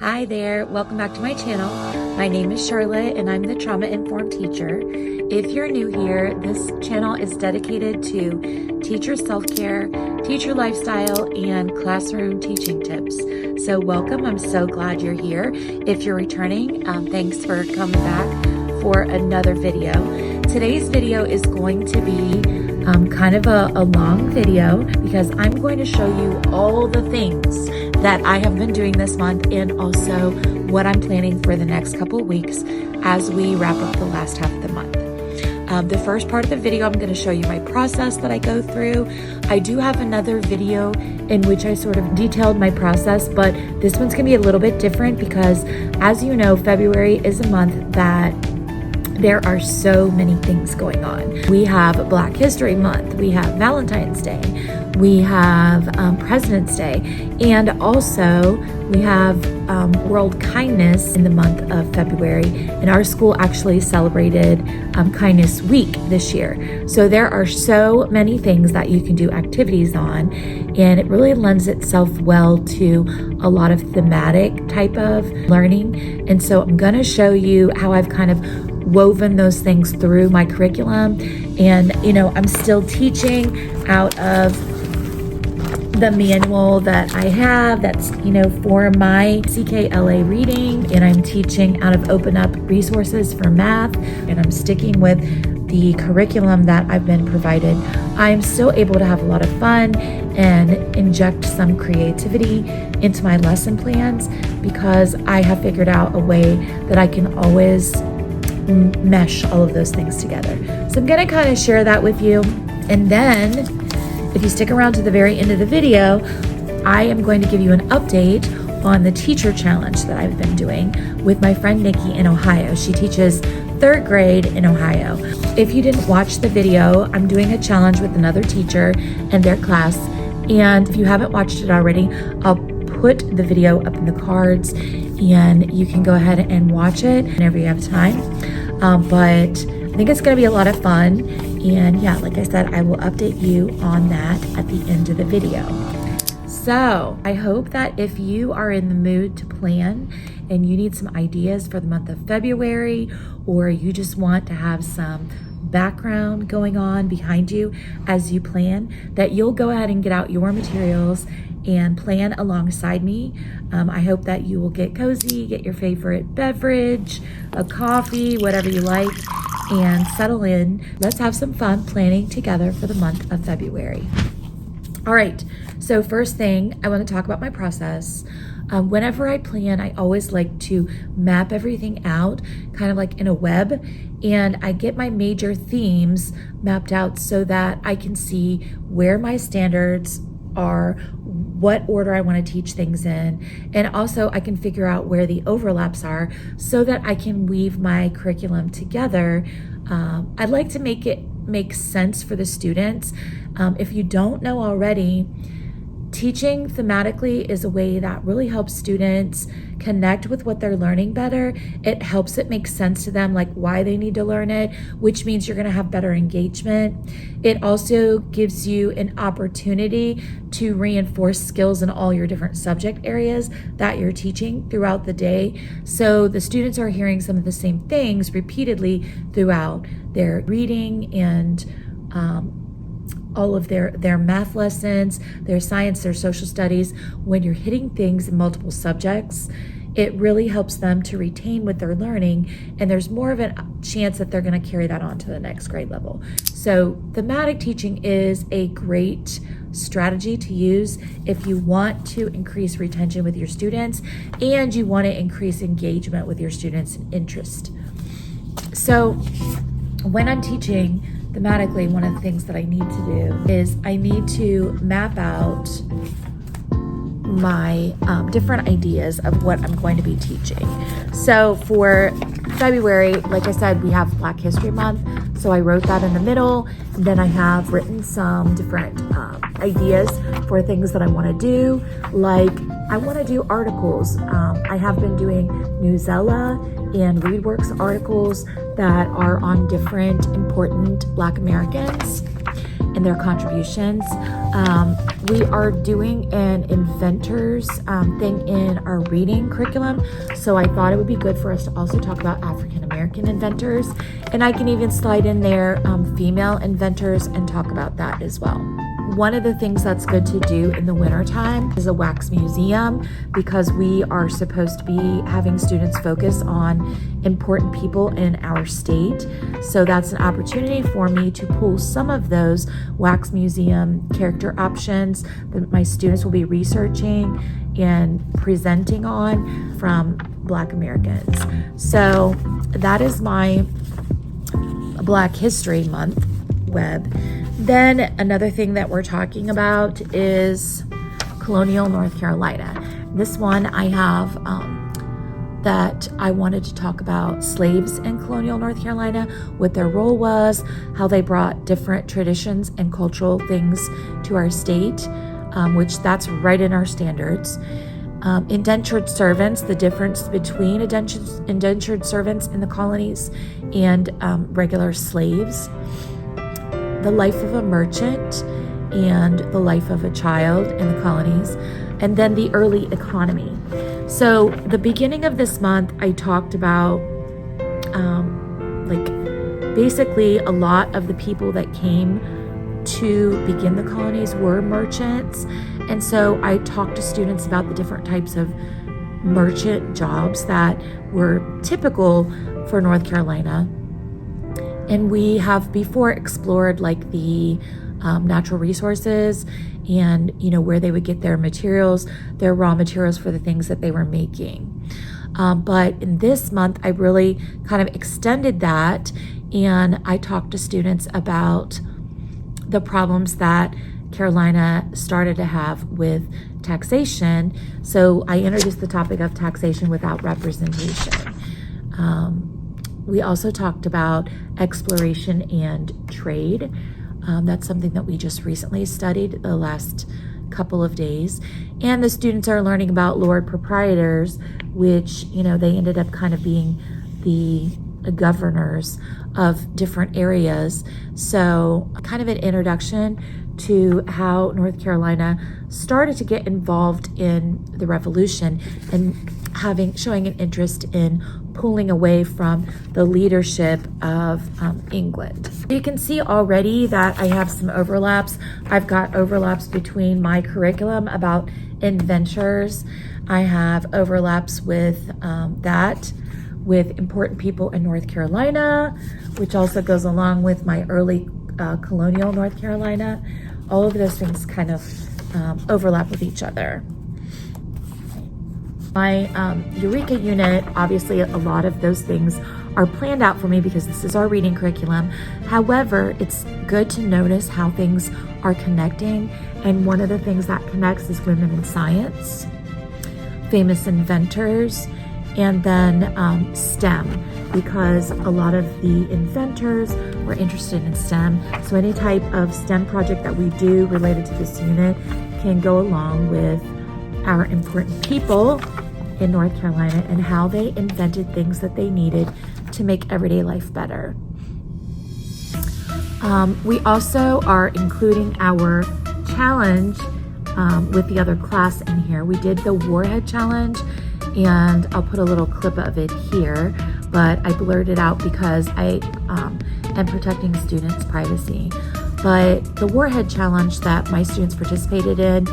Hi there, welcome back to my channel. My name is Charlotte and I'm the trauma-informed teacher. If you're new here, this channel is dedicated to teacher self-care, teacher lifestyle, and classroom teaching tips. So welcome, I'm so glad you're here. If you're returning, thanks for coming back for another video. Today's video is going to be kind of a long video because I'm going to show you all the things that I have been doing this month and also what I'm planning for the next couple of weeks as we wrap up the last half of the month. The first part of the video, I'm going to show you my process that I go through. I do have another video in which I sort of detailed my process, but this one's going to be a little bit different because, as you know, February is a month that there are so many things going on. We have Black History Month, we have Valentine's Day, we have President's Day, and also we have World Kindness in the month of February, and our school actually celebrated Kindness Week this year. So there are so many things that you can do activities on, and it really lends itself well to a lot of thematic type of learning. And so I'm gonna show you how I've kind of woven those things through my curriculum. And I'm still teaching out of the manual that I have that's for my CKLA reading, and I'm teaching out of Open Up resources for math, and I'm sticking with the curriculum that I've been provided. I'm still able to have a lot of fun and inject some creativity into my lesson plans because I have figured out a way that I can always mesh all of those things together. So I'm gonna kind of share that with you, and then if you stick around to the very end of the video, I am going to give you an update on the teacher challenge that I've been doing with my friend Nikki in Ohio. She teaches 3rd grade in Ohio. If you didn't watch the video, I'm doing a challenge with another teacher and their class, and if you haven't watched it already, I'll put the video up in the cards and you can go ahead and watch it whenever you have time. But I think it's going to be a lot of fun, and yeah, like I said, I will update you on that at the end of the video. So I hope that if you are in the mood to plan and you need some ideas for the month of February, or you just want to have some background going on behind you as you plan, that you'll go ahead and get out your materials and plan alongside me. I hope that you will get cozy, get your favorite beverage, a coffee, whatever you like, and settle in. Let's have some fun planning together for the month of February. All right, so first thing, I want to talk about my process. Whenever I plan, I always like to map everything out, kind of like in a web, and I get my major themes mapped out so that I can see where my standards are, what order I want to teach things in, and also I can figure out where the overlaps are so that I can weave my curriculum together. I'd like to make it make sense for the students. If you don't know already, teaching thematically is a way that really helps students connect with what they're learning better. It helps it make sense to them, like why they need to learn it, which means you're going to have better engagement. It also gives you an opportunity to reinforce skills in all your different subject areas that you're teaching throughout the day. So the students are hearing some of the same things repeatedly throughout their reading and all of their math lessons, their science, their social studies. When you're hitting things in multiple subjects, it really helps them to retain what they're learning, and there's more of a chance that they're going to carry that on to the next grade level. So thematic teaching is a great strategy to use if you want to increase retention with your students and you want to increase engagement with your students and interest. So when I'm teaching thematically, one of the things that I need to do is I need to map out my different ideas of what I'm going to be teaching. So for February, like I said, we have Black History Month, so I wrote that in the middle, and then I have written some different ideas for things that I want to do. Like I want to do articles. I have been doing Newsella and ReadWorks articles that are on different important Black Americans. and their contributions. We are doing an inventors thing in our reading curriculum, so I thought it would be good for us to also talk about African American inventors, and I can even slide in there female inventors and talk about that as well. One of the things that's good to do in the wintertime is a wax museum, because we are supposed to be having students focus on important people in our state. So that's an opportunity for me to pull some of those wax museum character options that my students will be researching and presenting on from Black Americans. So that is my Black History Month web. Then another thing that we're talking about is colonial North Carolina. This one I have that I wanted to talk about slaves in colonial North Carolina, what their role was, how they brought different traditions and cultural things to our state, which that's right in our standards. Indentured servants, the difference between indentured servants in the colonies and regular slaves. The life of a merchant and the life of a child in the colonies, and then the early economy. So the beginning of this month, I talked about basically a lot of the people that came to begin the colonies were merchants. And so I talked to students about the different types of merchant jobs that were typical for North Carolina. And we have before explored like the natural resources and, where they would get their materials, their raw materials for the things that they were making. But in this month, I really kind of extended that, and I talked to students about the problems that Carolina started to have with taxation. So I introduced the topic of taxation without representation. We also talked about exploration and trade. That's something that we just recently studied the last couple of days. And the students are learning about lord proprietors, which, they ended up kind of being the governors of different areas. So kind of an introduction to how North Carolina started to get involved in the Revolution and showing an interest in pulling away from the leadership of England. You can see already that I have some overlaps. I've got overlaps between my curriculum about inventors. I have overlaps with that, with important people in North Carolina, which also goes along with my early colonial North Carolina. All of those things kind of overlap with each other. My Eureka unit, obviously a lot of those things are planned out for me because this is our reading curriculum. However, it's good to notice how things are connecting, and one of the things that connects is women in science, famous inventors, and then STEM, because a lot of the inventors were interested in STEM. So any type of STEM project that we do related to this unit can go along with our important people in North Carolina and how they invented things that they needed to make everyday life better. We also are including our challenge with the other class in here. We did the Warhead Challenge, and I'll put a little clip of it here, but I blurred it out because I am protecting students' privacy. But the Warhead Challenge that my students participated in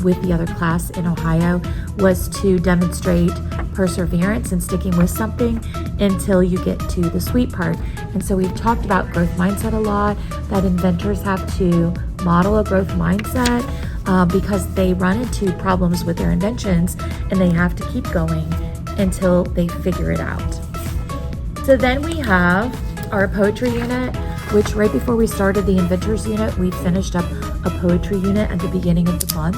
with the other class in Ohio was to demonstrate perseverance and sticking with something until you get to the sweet part. And so we've talked about growth mindset a lot, that inventors have to model a growth mindset because they run into problems with their inventions and they have to keep going until they figure it out. So then we have our poetry unit, which right before we started the inventors unit, we finished up a poetry unit at the beginning of the month.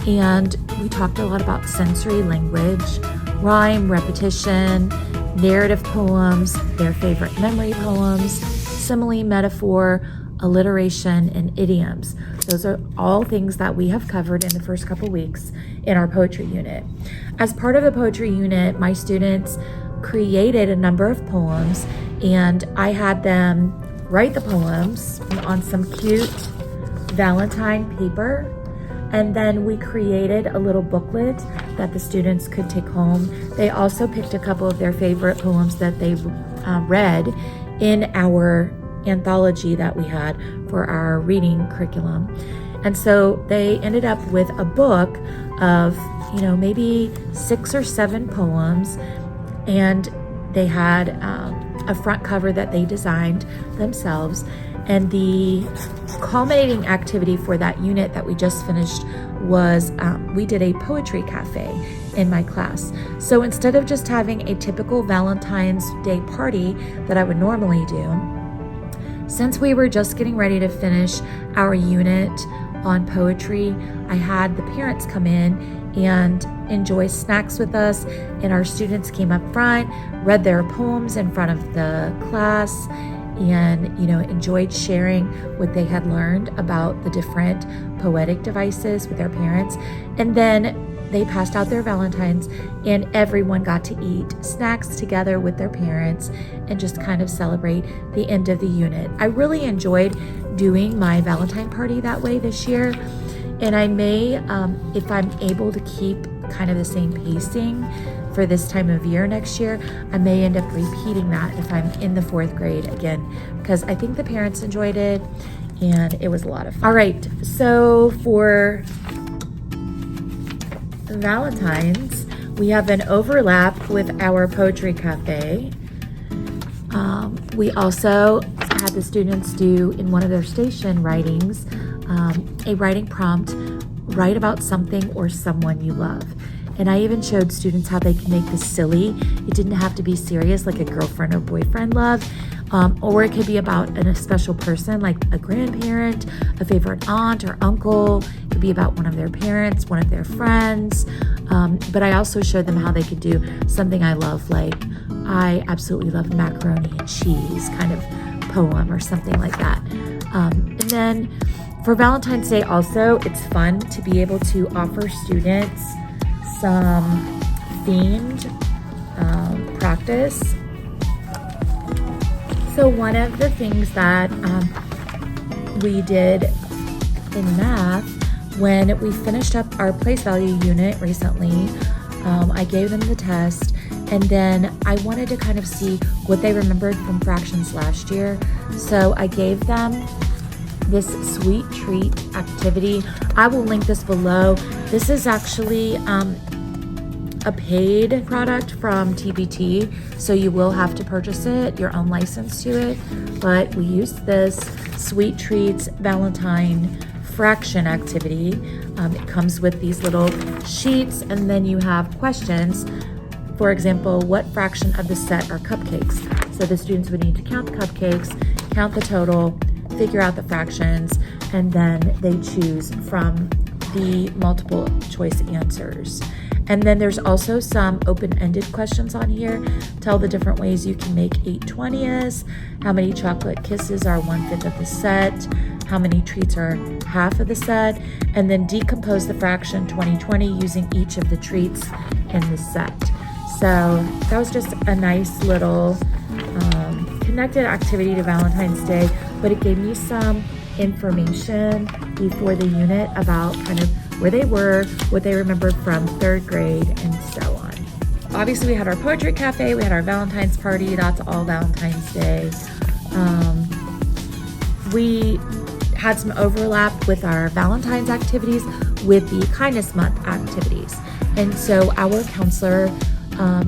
And we talked a lot about sensory language, rhyme, repetition, narrative poems, their favorite memory poems, simile, metaphor, alliteration, and idioms. Those are all things that we have covered in the first couple weeks in our poetry unit. As part of the poetry unit, my students created a number of poems, and I had them write the poems on some cute Valentine paper. And then we created a little booklet that the students could take home. They also picked a couple of their favorite poems that they read in our anthology that we had for our reading curriculum. And so they ended up with a book of, maybe 6 or 7 poems. And they had a front cover that they designed themselves. And the culminating activity for that unit that we just finished was we did a poetry cafe in my class. So instead of just having a typical Valentine's Day party that I would normally do, since we were just getting ready to finish our unit on poetry, I had the parents come in and enjoy snacks with us, and our students came up front, read their poems in front of the class, and enjoyed sharing what they had learned about the different poetic devices with their parents. And then they passed out their Valentines, and everyone got to eat snacks together with their parents and just kind of celebrate the end of the unit. I really enjoyed doing my Valentine party that way this year, and I may, if I'm able to keep kind of the same pacing for this time of year next year, I may end up repeating that if I'm in the 4th grade again, because I think the parents enjoyed it and it was a lot of fun. All right, so for Valentine's, we have an overlap with our poetry cafe. We also had the students do in one of their station writings a writing prompt, write about something or someone you love. And I even showed students how they can make this silly. It didn't have to be serious, like a girlfriend or boyfriend love, or it could be about a special person, like a grandparent, a favorite aunt or uncle. It could be about one of their parents, one of their friends. But I also showed them how they could do something I love, like I absolutely love macaroni and cheese kind of poem or something like that. And then for Valentine's Day also, it's fun to be able to offer students some themed practice. So one of the things that we did in math, when we finished up our place value unit recently, I gave them the test, and then I wanted to kind of see what they remembered from fractions last year. So I gave them this sweet treat activity. I will link this below. This is actually a paid product from TBT, so you will have to purchase it, your own license to it. But we used this Sweet Treats Valentine fraction activity. It comes with these little sheets, and then you have questions. For example, what fraction of the set are cupcakes? So the students would need to count the cupcakes, count the total, figure out the fractions, and then they choose from the multiple choice answers. And then there's also some open-ended questions on here. Tell the different ways you can make 8/20ths, how many chocolate kisses are 1/5 of the set, how many treats are half of the set, and then decompose the fraction 20/20 using each of the treats in the set. So that was just a nice little connected activity to Valentine's Day, but it gave me some information before the unit about kind of where they were, what they remembered from 3rd grade, and so on. Obviously, we had our poetry cafe, we had our Valentine's party, that's all Valentine's Day. We had some overlap with our Valentine's activities with the Kindness Month activities. And so our counselor,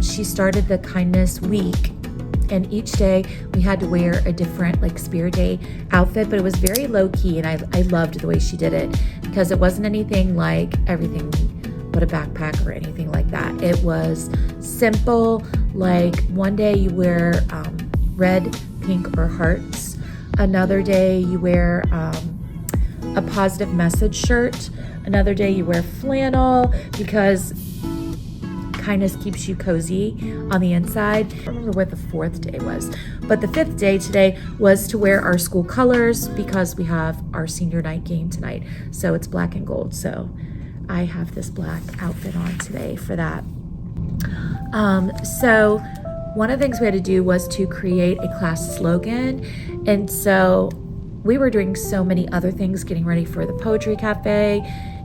she started the Kindness Week, and each day we had to wear a different Spirit Day outfit, but it was very low key, and I loved the way she did it because it wasn't anything like everything but a backpack or anything like that. It was simple, like one day you wear red, pink, or hearts. Another day you wear a positive message shirt. Another day you wear flannel because kindness keeps you cozy on the inside. I don't remember what the 4th day was, but the 5th day today was to wear our school colors because we have our senior night game tonight. So it's black and gold. So I have this black outfit on today for that. So one of the things we had to do was to create a class slogan. And so we were doing so many other things, getting ready for the poetry cafe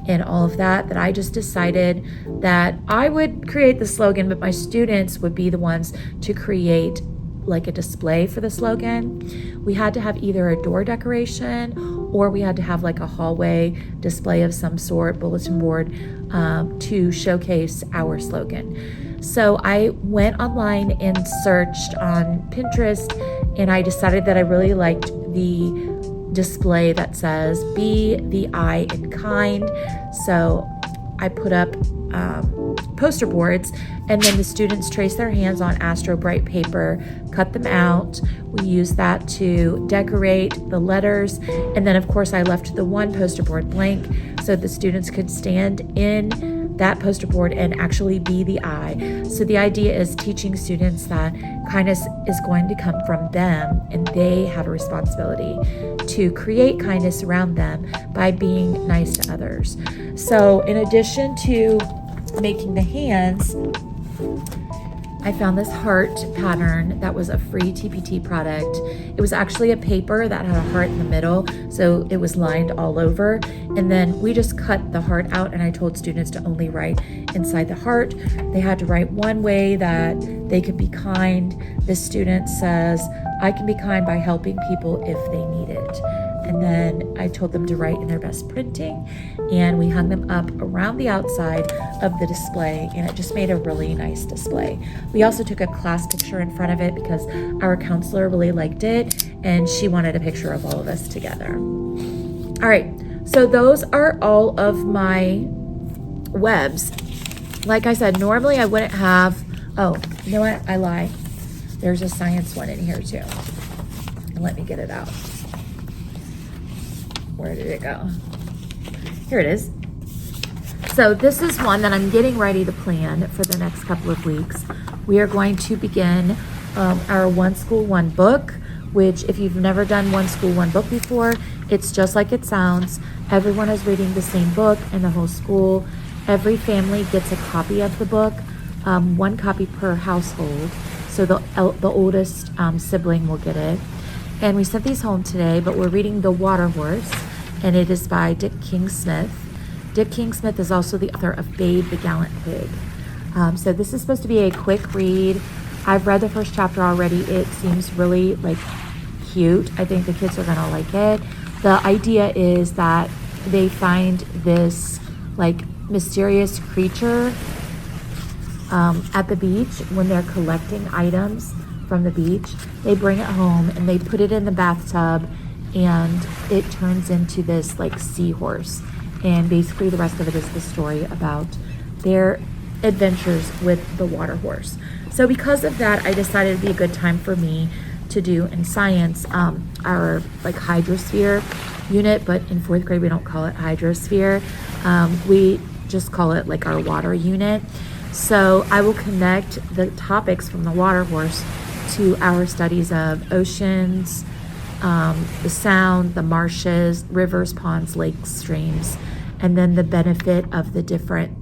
and all of that, that I just decided that I would create the slogan, but my students would be the ones to create like a display for the slogan. We had to have either a door decoration or we had to have like a hallway display of some sort, bulletin board, to showcase our slogan. So I went online and searched on Pinterest, and I decided that I really liked the display that says be the eye in kind. So I put up poster boards, and then the students trace their hands on Astro Bright paper, cut them out. We use that to decorate the letters, and then of course I left the one poster board blank so the students could stand in that poster board and actually be the eye. So the idea is teaching students that kindness is going to come from them, and they have a responsibility to create kindness around them by being nice to others. So in addition to making the hands, I found this heart pattern that was a free TPT product. It was actually a paper that had a heart in the middle, so it was lined all over. And then we just cut the heart out, and I told students to only write inside the heart. They had to write one way that they could be kind. This student says, I can be kind by helping people if they need it. And then I told them to write in their best printing, and we hung them up around the outside of the display, and it just made a really nice display. We also took a class picture in front of it because our counselor really liked it, and she wanted a picture of all of us together. All right, so those are all of my webs. Like I said, normally I wouldn't have, oh, you know what, I lie. There's a science one in here too. And let me get it out. Where did it go? Here it is. So this is one that I'm getting ready to plan for the next couple of weeks. We are going to begin our One School, One Book, which if you've never done One School, One Book before, it's just like it sounds. Everyone is reading the same book in the whole school. Every family gets a copy of the book, one copy per household. So the oldest sibling will get it. And we sent these home today, but we're reading The Water Horse, and it is by Dick King-Smith. Dick King-Smith is also the author of Babe the Gallant Pig. So this is supposed to be a quick read. I've read the first chapter already. It seems really like cute. I think the kids are gonna like it. The idea is that they find this like mysterious creature at the beach when they're collecting items from the beach. They bring it home and they put it in the bathtub, and it turns into this like seahorse. And basically the rest of it is the story about their adventures with the water horse. So because of that, I decided it'd be a good time for me to do in science our like hydrosphere unit, but in 4th grade we don't call it hydrosphere. We just call it like our water unit. So I will connect the topics from the water horse to our studies of oceans, the sound, the marshes, rivers, ponds, lakes, streams, and then the benefit of the different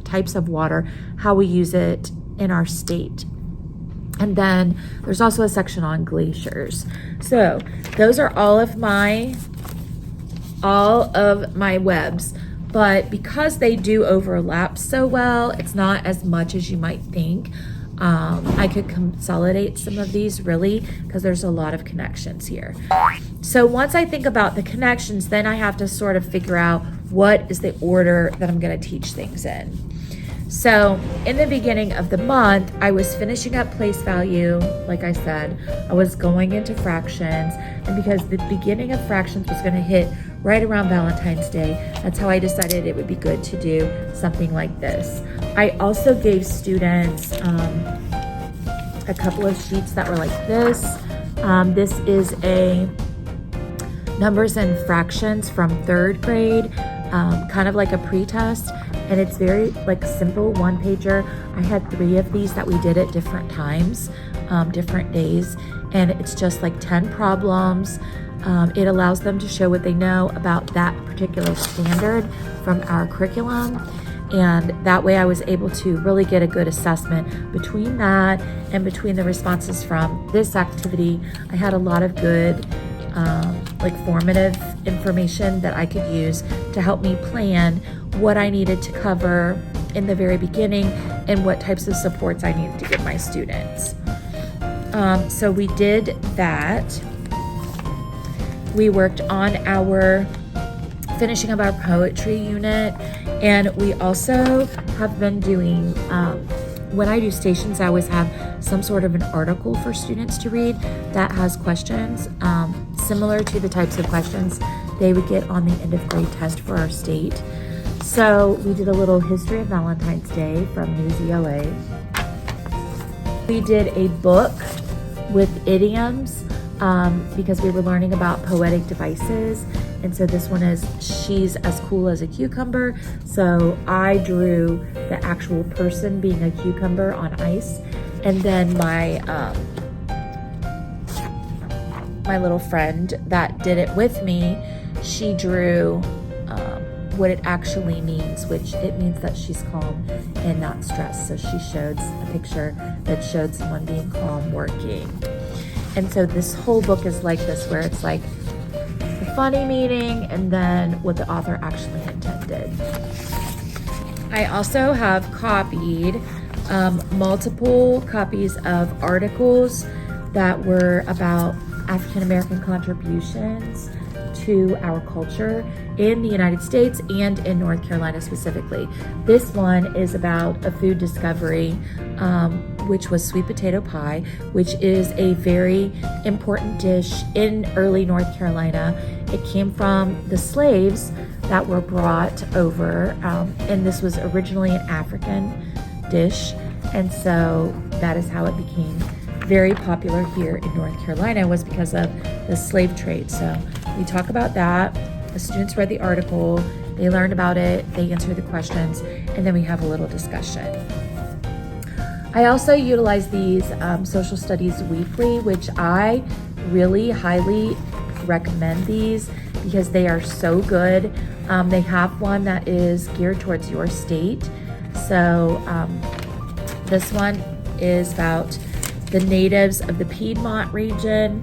types of water, how we use it in our state. And then there's also a section on glaciers. So those are all of my webs, but because they do overlap so well, it's not as much as you might think. I could consolidate some of these really because there's a lot of connections here. So once I think about the connections, then I have to sort of figure out what is the order that I'm going to teach things in. So in the beginning of the month, I was finishing up place value. Like I said, I was going into fractions, and because the beginning of fractions was going to hit right around Valentine's Day, that's how I decided it would be good to do something like this. I also gave students a couple of sheets that were like this. This is a numbers and fractions from 3rd grade, kind of like a pre-test, and it's very like simple one pager. I had 3 of these that we did at different times, different days, and it's just like 10 problems. It allows them to show what they know about that particular standard from our curriculum. And that way I was able to really get a good assessment between that and between the responses from this activity. I had a lot of good like formative information that I could use to help me plan what I needed to cover in the very beginning and what types of supports I needed to give my students. So we did that. We worked on our finishing up our poetry unit, and we also have been doing, when I do stations, I always have some sort of an article for students to read that has questions similar to the types of questions they would get on the end of grade test for our state. So we did a little history of Valentine's Day from News ELA. We did a book with idioms because we were learning about poetic devices. And so this one is, she's as cool as a cucumber. So I drew the actual person being a cucumber on ice. And then my little friend that did it with me, she drew what it actually means, which it means that she's calm and not stressed. So she showed a picture that showed someone being calm working. And so this whole book is like this, where it's like the funny meaning and then what the author actually intended. I also have copied multiple copies of articles that were about African American contributions to our culture in the United States and in North Carolina specifically. This one is about a food discovery, which was sweet potato pie, which is a very important dish in early North Carolina. It came from the slaves that were brought over, and this was originally an African dish, and so that is how it became very popular here in North Carolina, was because of the slave trade. So we talk about that. The students read the article, they learned about it, they answered the questions, and then we have a little discussion. I also utilize these social studies weekly, which I really highly recommend these because they are so good. They have one that is geared towards your state. So this one is about the natives of the Piedmont region.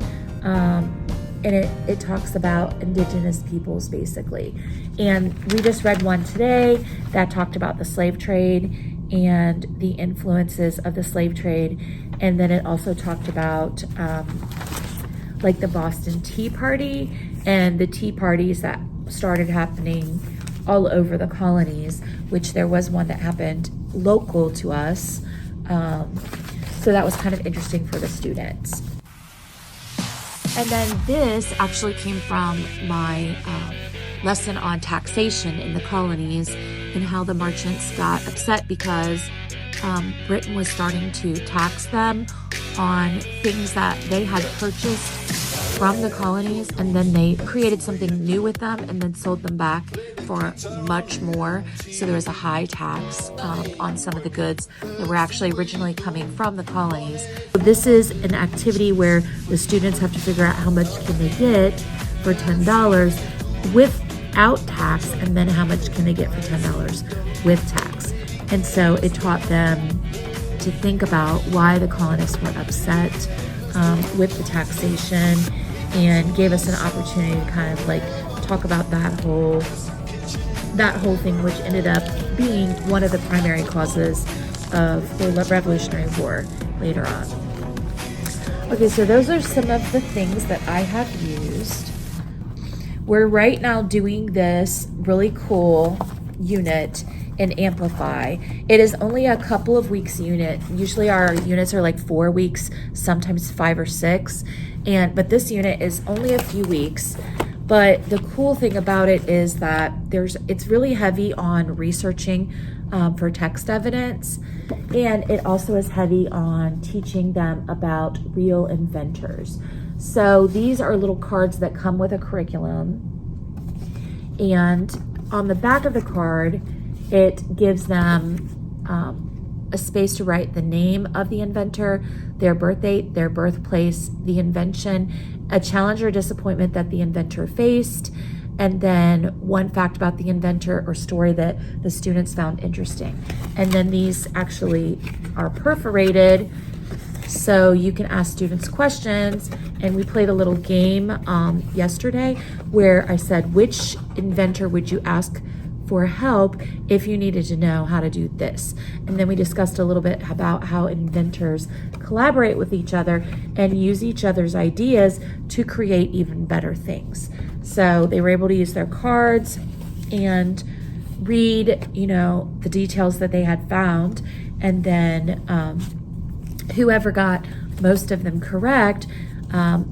And it talks about indigenous peoples basically. And we just read one today that talked about the slave trade and the influences of the slave trade. And then it also talked about like the Boston Tea Party and the tea parties that started happening all over the colonies, which there was one that happened local to us. So that was kind of interesting for the students. And then this actually came from my lesson on taxation in the colonies and how the merchants got upset because Britain was starting to tax them on things that they had purchased from the colonies, and then they created something new with them and then sold them back for much more. So there was a high tax on some of the goods that were actually originally coming from the colonies. So this is an activity where the students have to figure out how much can they get for $10 without tax, and then how much can they get for $10 with tax. And so it taught them to think about why the colonists were upset with the taxation, and gave us an opportunity to kind of like talk about that whole thing, which ended up being one of the primary causes of the Revolutionary War later on. Okay, so those are some of the things that I have used. We're right now doing this really cool unit in Amplify. It is only a couple of weeks unit. Usually our units are like 4 weeks, sometimes 5 or 6. But this unit is only a few weeks. But the cool thing about it is that it's really heavy on researching for text evidence, and it also is heavy on teaching them about real inventors. So these are little cards that come with a curriculum, and on the back of the card, it gives them a space to write the name of the inventor, their birth date, their birthplace, the invention, a challenge or disappointment that the inventor faced, and then one fact about the inventor or story that the students found interesting. And then these actually are perforated, so you can ask students questions. And we played a little game yesterday where I said, which inventor would you ask for help if you needed to know how to do this? And then we discussed a little bit about how inventors collaborate with each other and use each other's ideas to create even better things. So they were able to use their cards and read, the details that they had found. And then whoever got most of them correct,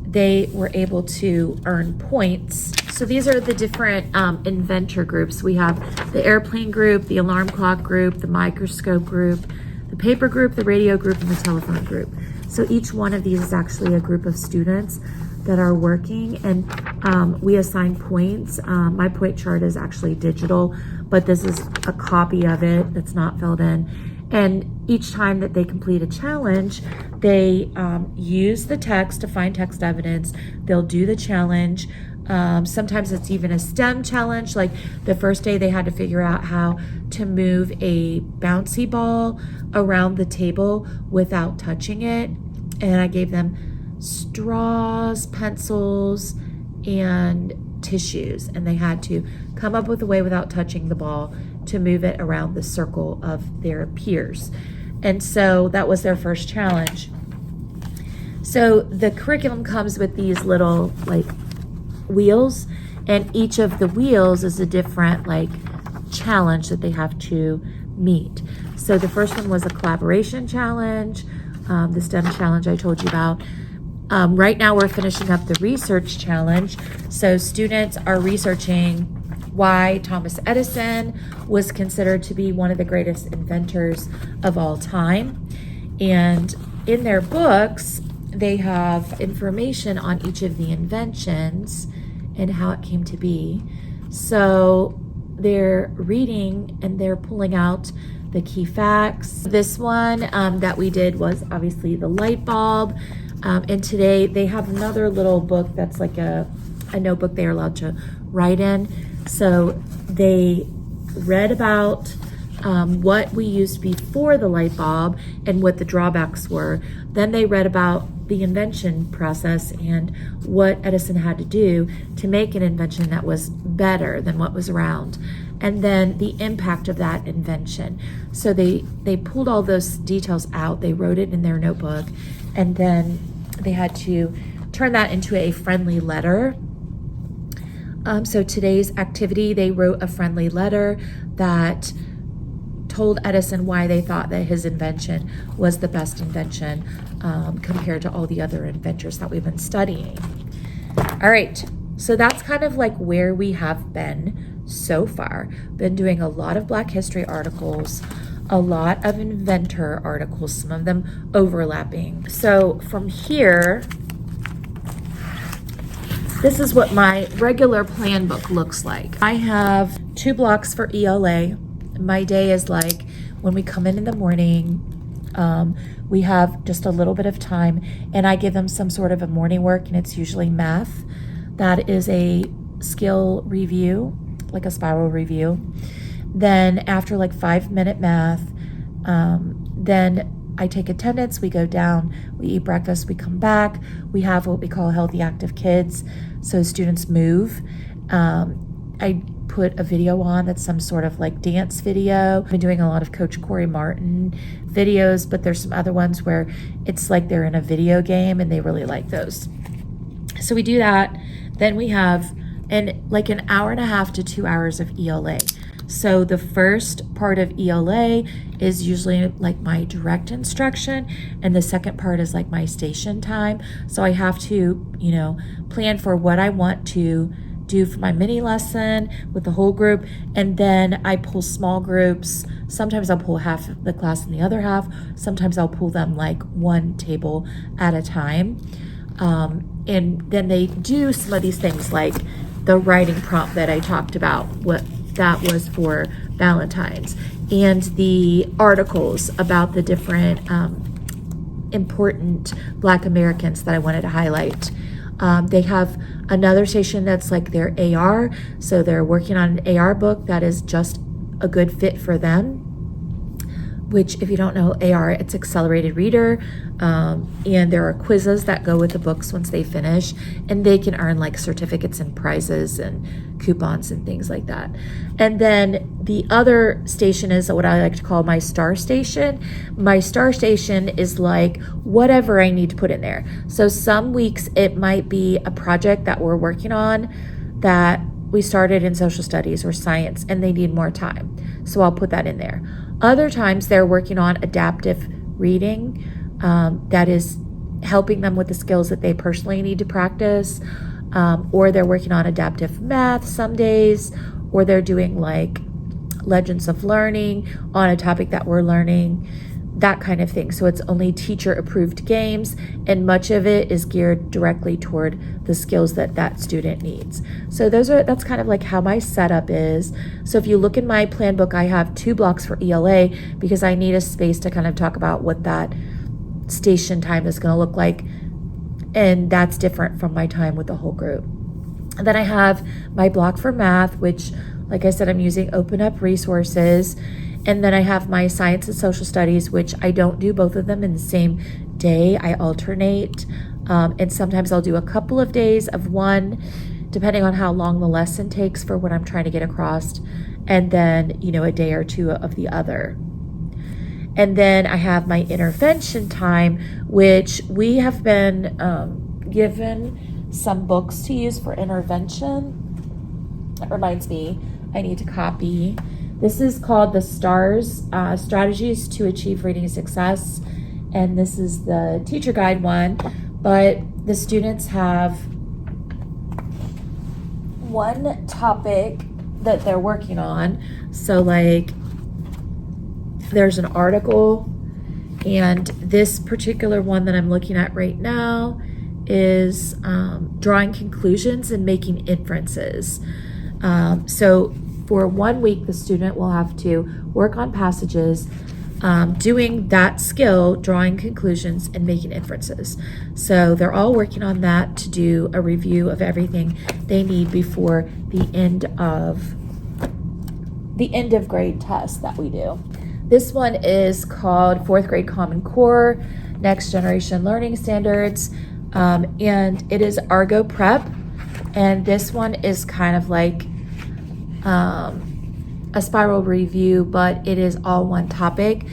they were able to earn points. So these are the different inventor groups. We have the airplane group, the alarm clock group, the microscope group, the paper group, the radio group, and the telephone group. So each one of these is actually a group of students that are working, and we assign points. My point chart is actually digital, but this is a copy of it that's not filled in. And each time that they complete a challenge, they use the text to find text evidence. They'll do the challenge. Sometimes it's even a STEM challenge. Like the first day they had to figure out how to move a bouncy ball around the table without touching it. And I gave them straws, pencils, and tissues. And they had to come up with a way without touching the ball to move it around the circle of their peers. And so that was their first challenge. So the curriculum comes with these little wheels, and each of the wheels is a different challenge that they have to meet. So the first one was a collaboration challenge, the STEM challenge I told you about. Right now we're finishing up the research challenge. So students are researching why Thomas Edison was considered to be one of the greatest inventors of all time. And in their books, they have information on each of the inventions and how it came to be. So they're reading and they're pulling out the key facts. This one that we did was obviously the light bulb. And today they have another little book that's like a notebook they're allowed to write in. So they read about what we used before the light bulb and what the drawbacks were. Then they read about the invention process and what Edison had to do to make an invention that was better than what was around, and then the impact of that invention. So they pulled all those details out, they wrote it in their notebook, and then they had to turn that into a friendly letter. So today's activity, they wrote a friendly letter that told Edison why they thought that his invention was the best invention compared to all the other inventors that we've been studying. All right, so that's kind of where we have been so far. Been doing a lot of Black history articles, a lot of inventor articles, some of them overlapping. So from here, this is what my regular plan book looks like. I have 2 blocks for ELA. My day is when we come in the morning, we have just a little bit of time, and I give them some sort of a morning work, and it's usually math. That is a skill review, like a spiral review. Then after 5-minute math, then I take attendance, we go down, we eat breakfast, we come back, we have what we call healthy active kids, so students move. I put a video on that's some sort of dance video. I've been doing a lot of Coach Corey Martin videos, but there's some other ones where it's they're in a video game, and they really like those. So we do that. Then we have an hour and a half to 2 hours of ELA. So the first part of ELA is usually my direct instruction, and the second part is my station time. So I have to, plan for what I want to do for my mini lesson with the whole group, and then I pull small groups. Sometimes I'll pull half of the class and the other half. Sometimes I'll pull them one table at a time. And then they do some of these things the writing prompt that I talked about, what that was for Valentine's, and the articles about the different important Black Americans that I wanted to highlight. They have another station that's like their AR, so they're working on an AR book that is just a good fit for them, which, if you don't know AR, it's accelerated reader, and there are quizzes that go with the books once they finish, and they can earn like certificates and prizes and coupons and things like that. And then the other station is what I like to call my star station. My star station is like whatever I need to put in there. So some weeks it might be a project that we're working on that we started in social studies or science and they need more time, so I'll put that in there. Other times they're working on adaptive reading, that is helping them with the skills that they personally need to practice, or they're working on adaptive math some days, or they're doing like legends of learning on a topic that we're learning, that kind of thing. So it's only teacher approved games, and much of it is geared directly toward the skills that that student needs. So that's kind of like how my setup is. So if you look in my plan book, I have 2 blocks for ELA because I need a space to kind of talk about what that station time is going to look like, and that's different from my time with the whole group. And then I have my block for math, which, like I said, I'm using Open Up Resources. And then I have my science and social studies, which I don't do both of them in the same day. I alternate. And sometimes I'll do a couple of days of one, depending on how long the lesson takes for what I'm trying to get across. And then, a day or 2 of the other. And then I have my intervention time, which we have been given some books to use for intervention. That reminds me, I need to copy. This is called the STARS, Strategies to Achieve Reading Success. And this is the teacher guide one, but the students have one topic that they're working on. So like there's an article, and this particular one that I'm looking at right now is drawing conclusions and making inferences. So for 1 week, the student will have to work on passages, doing that skill, drawing conclusions and making inferences. So they're all working on that to do a review of everything they need before the end of grade test that we do. This one is called 4th Grade Common Core, Next Generation Learning Standards, and it is Argo Prep. And this one is kind of like a spiral review, but it is all one topic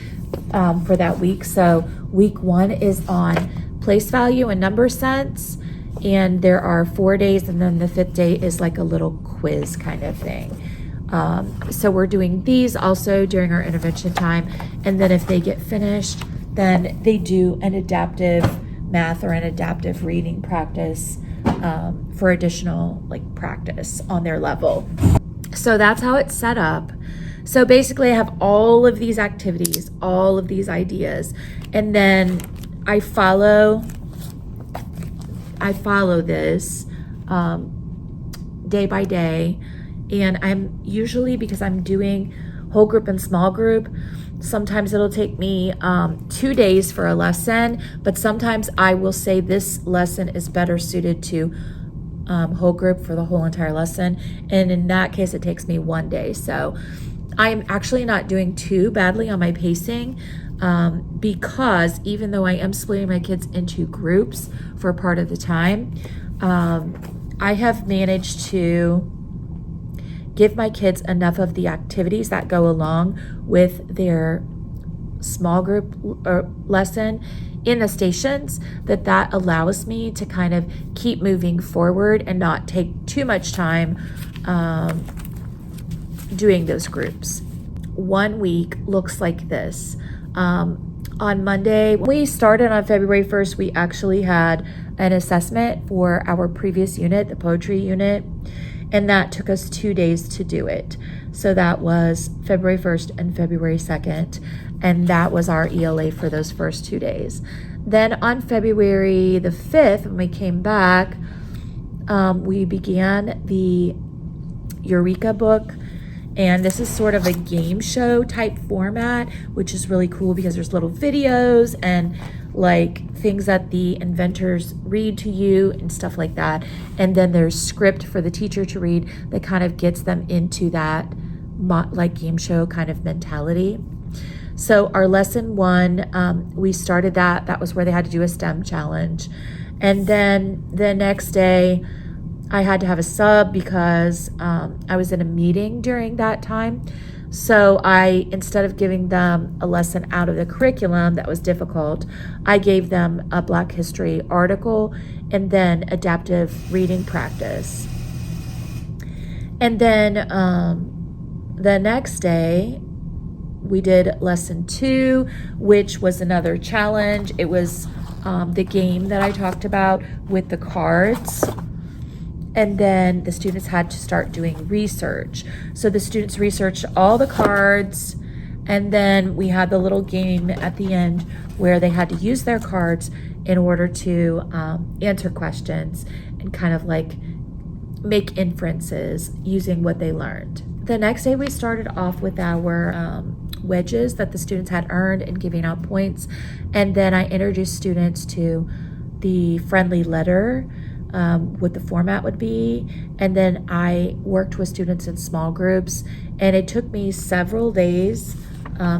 for that week. So week 1 is on place value and number sense, and there are 4 days, and then the 5th day is like a little quiz kind of thing. So we're doing these also during our intervention time, and then if they get finished, then they do an adaptive math or an adaptive reading practice for additional like practice on their level. So that's how it's set up. So basically I have all of these activities, all of these ideas, and then I follow this day by day. And I'm usually, because I'm doing whole group and small group, sometimes it'll take me 2 days for a lesson, but sometimes I will say this lesson is better suited to whole group for the whole entire lesson. And in that case, it takes me 1 day. So I'm actually not doing too badly on my pacing, because even though I am splitting my kids into groups for part of the time, I have managed to give my kids enough of the activities that go along with their small group lesson in the stations that allows me to kind of keep moving forward and not take too much time doing those groups. 1 week looks like this. On Monday, when we started on February 1st, we actually had an assessment for our previous unit, the poetry unit, and that took us 2 days to do it. So that was February 1st and February 2nd, and that was our ELA for those first 2 days. Then on February the 5th, when we came back, we began the Eureka book, and this is sort of a game show type format, which is really cool because there's little videos and like things that the inventors read to you and stuff like that. And then there's script for the teacher to read that kind of gets them into that like game show kind of mentality. So our lesson 1, we started that. That was where they had to do a STEM challenge. And then the next day, I had to have a sub because I was in a meeting during that time. So instead of giving them a lesson out of the curriculum that was difficult, I gave them a Black History article and then adaptive reading practice. And then the next day, we did lesson 2, which was another challenge. It was the game that I talked about with the cards. And then the students had to start doing research. So the students researched all the cards, and then we had the little game at the end where they had to use their cards in order to answer questions and kind of like make inferences using what they learned. The next day we started off with our wedges that the students had earned and giving out points. And then I introduced students to the friendly letter, what the format would be. And then I worked with students in small groups, and it took me several days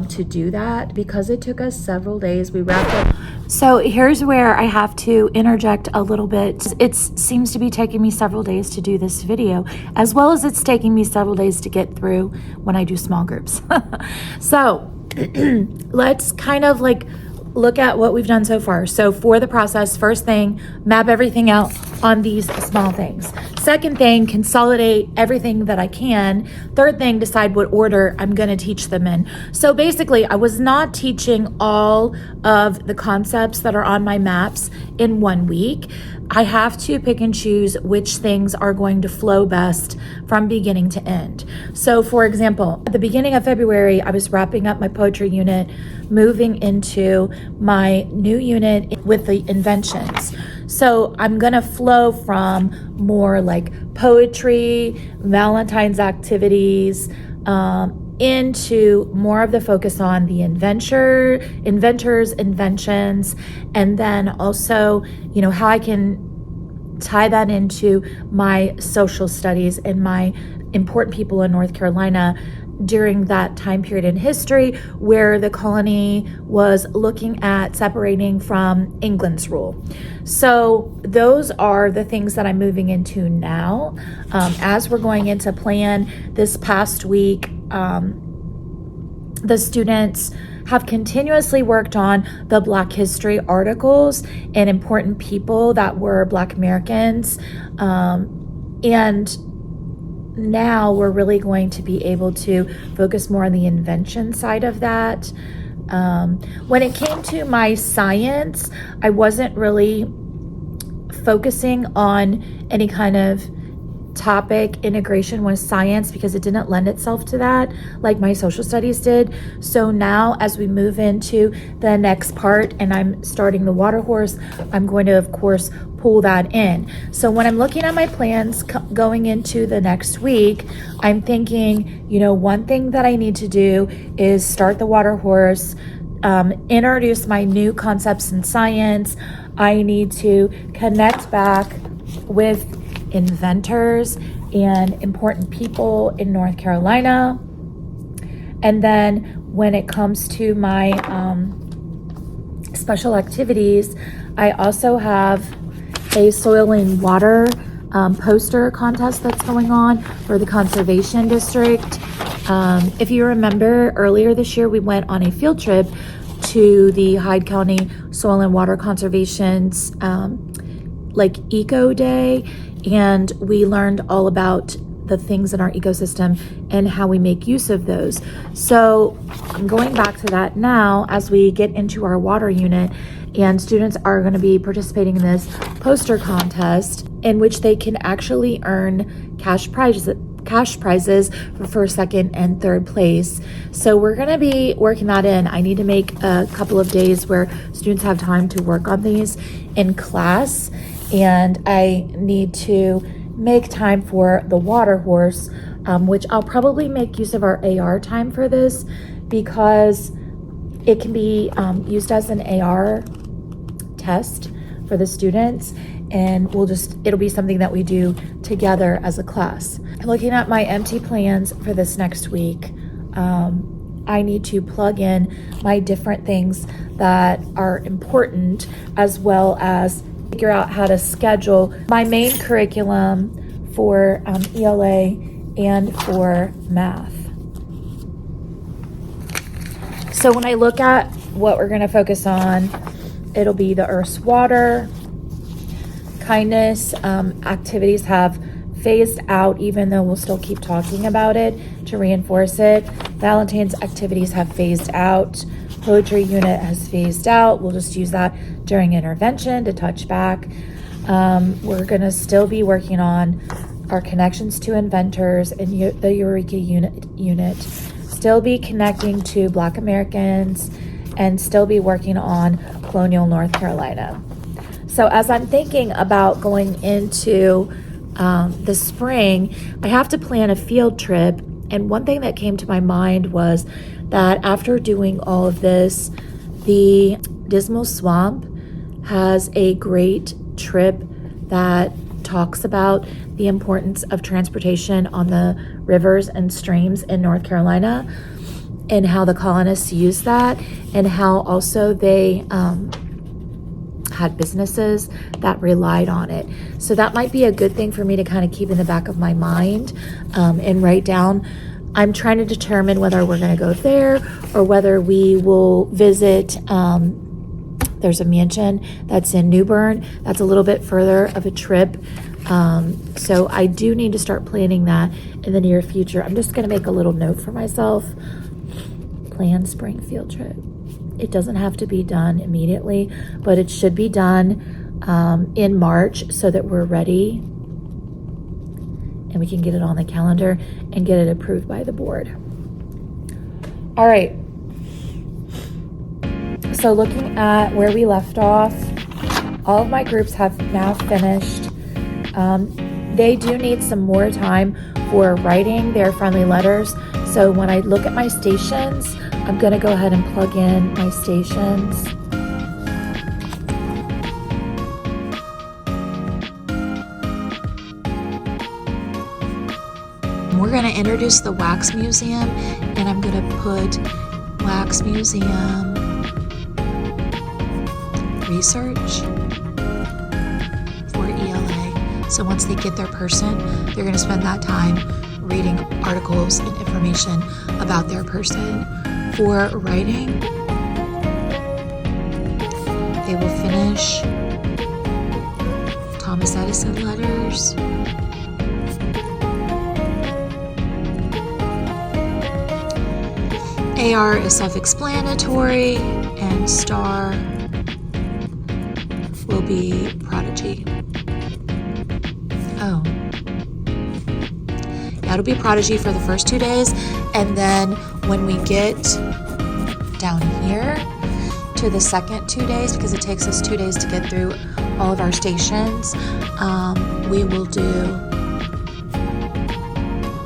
to do that. Because it took us several days, we wrapped up. So here's where I have to interject a little bit. It seems to be taking me several days to do this video, as well as it's taking me several days to get through when I do small groups. So let's kind of like look at what we've done so far. So for the process, first thing, map everything out on these small things. Second thing, consolidate everything that I can. Third thing, decide what order I'm going to teach them in. So basically, I was not teaching all of the concepts that are on my maps in 1 week. I have to pick and choose which things are going to flow best from beginning to end. So for example, at the beginning of February, I was wrapping up my poetry unit, moving into my new unit with the inventions. So I'm gonna flow from more like poetry, Valentine's activities, into more of the focus on the inventors, inventions, and then also, how I can tie that into my social studies and my important people in North Carolina during that time period in history where the colony was looking at separating from England's rule. So those are the things that I'm moving into now. As we're going into plan this past week, the students have continuously worked on the Black History articles and important people that were Black Americans. And now we're really going to be able to focus more on the invention side of that. When it came to my science, I wasn't really focusing on any kind of topic integration with science because it didn't lend itself to that like my social studies did. So now as we move into the next part and I'm starting the water horse, I'm going to of course pull that in. So when I'm looking at my plans going into the next week, I'm thinking, one thing that I need to do is start the water horse, introduce my new concepts in science. I need to connect back with inventors and important people in North Carolina. And then when it comes to my special activities, I also have a soil and water poster contest that's going on for the Conservation District. If you remember, earlier this year, we went on a field trip to the Hyde County Soil and Water Conservation's Eco Day, and we learned all about the things in our ecosystem and how we make use of those. So I'm going back to that now as we get into our water unit, and students are going to be participating in this poster contest in which they can actually earn cash prizes for first, second, and third place. So we're going to be working that in. I need to make a couple of days where students have time to work on these in class, and I need to make time for the water horse, which I'll probably make use of our AR time for this because it can be used as an AR test for the students, and it'll be something that we do together as a class. Looking at my empty plans for this next week, I need to plug in my different things that are important, as well as figure out how to schedule my main curriculum for ELA and for math. So when I look at what we're going to focus on, it'll be the Earth's water. Kindness activities have phased out, even though we'll still keep talking about it to reinforce it. Valentine's activities have phased out. Poetry unit has phased out. We'll just use that during intervention to touch back. We're going to still be working on our connections to inventors and the Eureka unit. Still be connecting to Black Americans and still be working on colonial North Carolina. So as I'm thinking about going into the spring, I have to plan a field trip. And one thing that came to my mind was that after doing all of this, the Dismal Swamp has a great trip that talks about the importance of transportation on the rivers and streams in North Carolina, and how the colonists used that, and how also they had businesses that relied on it. So that might be a good thing for me to kind of keep in the back of my mind and write down. I'm trying to determine whether we're going to go there or whether we will visit. There's a mansion that's in New Bern. That's a little bit further of a trip. So I do need to start planning that in the near future. I'm just going to make a little note for myself. Plan spring field trip. It doesn't have to be done immediately, but it should be done in March so that we're ready and we can get it on the calendar and get it approved by the board. All right. So looking at where we left off, all of my groups have now finished. They do need some more time for writing their friendly letters. So when I look at my stations, I'm going to go ahead and plug in my stations. We're going to introduce the Wax Museum, and I'm going to put Wax Museum research for ELA. So once they get their person, they're going to spend that time reading articles and information about their person. For writing, they will finish Thomas Edison letters. AR is self-explanatory, and STAR will be Prodigy. Oh. That'll be Prodigy for the first 2 days, and then when we get down here to the second 2 days, because it takes us 2 days to get through all of our stations, we will do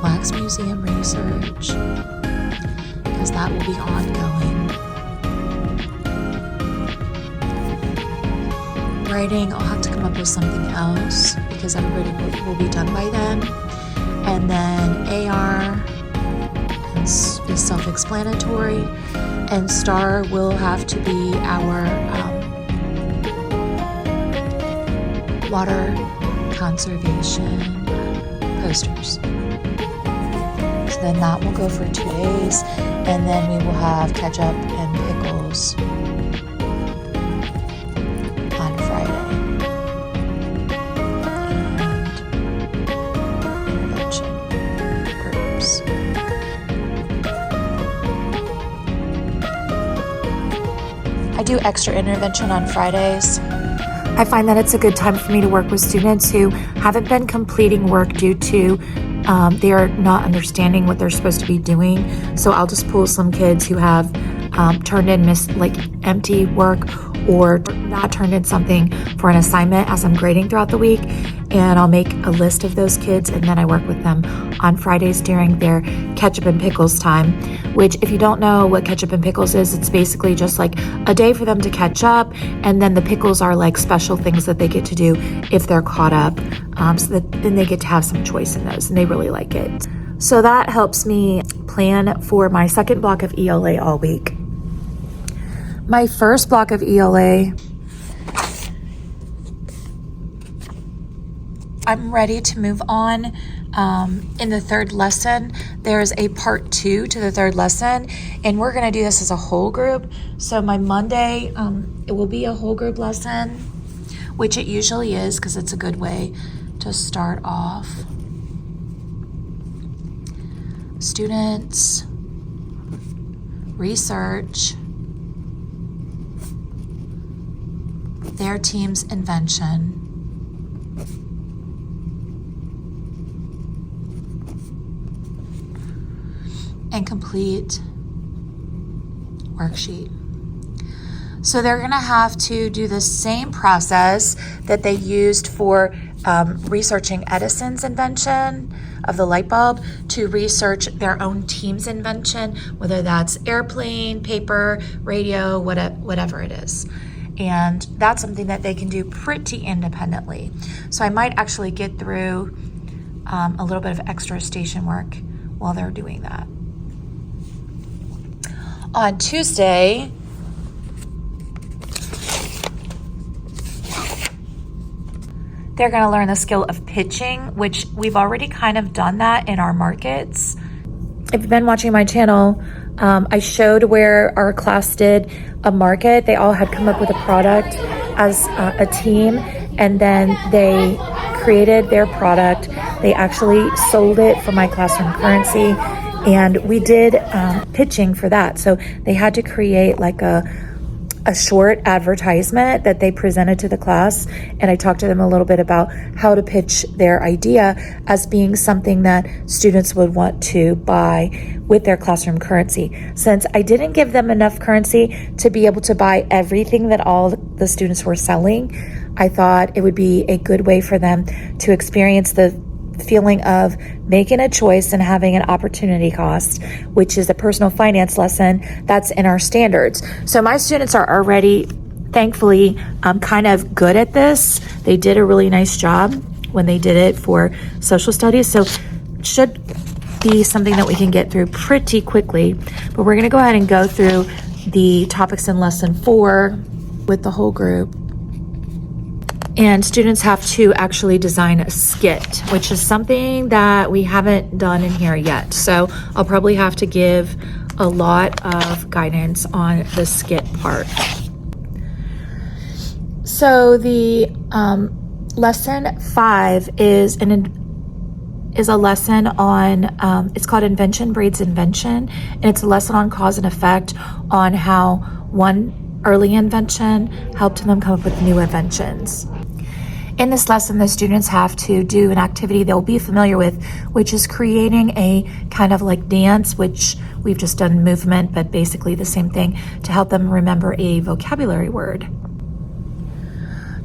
Wax Museum research, because that will be ongoing. Writing, I'll have to come up with something else because everybody will be done by then. And then AR is self-explanatory, and STAR will have to be our water conservation posters. So then that will go for 2 days, and then we will have ketchup and pickles on Friday. And intervention groups. I do extra intervention on Fridays. I find that it's a good time for me to work with students who haven't been completing work due to they are not understanding what they're supposed to be doing. So I'll just pull some kids who have turned in empty work or not turned in something for an assignment as I'm grading throughout the week. and I'll make a list of those kids, and then I work with them on Fridays during their ketchup and pickles time, which, if you don't know what ketchup and pickles is, it's basically just like a day for them to catch up, and then the pickles are like special things that they get to do if they're caught up, so that then they get to have some choice in those, and they really like it. So that helps me plan for my second block of ELA all week. My first block of ELA, I'm ready to move on. In the third lesson, there's a part 2 to the third lesson, and we're going to do this as a whole group. So my Monday, it will be a whole group lesson, which it usually is because it's a good way to start off. Students, research, their team's invention, and complete worksheet. So they're going to have to do the same process that they used for researching Edison's invention of the light bulb to research their own team's invention, whether that's airplane, paper, radio, whatever it is. And that's something that they can do pretty independently. So I might actually get through a little bit of extra station work while they're doing that. On Tuesday, they're going to learn the skill of pitching, which we've already kind of done that in our markets. If you've been watching my channel, I showed where our class did a market. They all had come up with a product as a team, and then they created their product. They actually sold it for my classroom currency, and we did pitching for that. So they had to create like a short advertisement that they presented to the class, and I talked to them a little bit about how to pitch their idea as being something that students would want to buy with their classroom currency. Since I didn't give them enough currency to be able to buy everything that all the students were selling, I thought it would be a good way for them to experience the feeling of making a choice and having an opportunity cost, which is a personal finance lesson that's in our standards. So my students are already, thankfully, kind of good at this. They did a really nice job when they did it for social studies. So it should be something that we can get through pretty quickly. But we're going to go ahead and go through the topics in lesson 4 with the whole group. And students have to actually design a skit, which is something that we haven't done in here yet. So I'll probably have to give a lot of guidance on the skit part. So the lesson 5 is a lesson on, it's called Invention Breeds Invention. And it's a lesson on cause and effect, on how one early invention helped them come up with new inventions. In this lesson, the students have to do an activity they'll be familiar with, which is creating a kind of like dance, which we've just done movement, but basically the same thing, to help them remember a vocabulary word.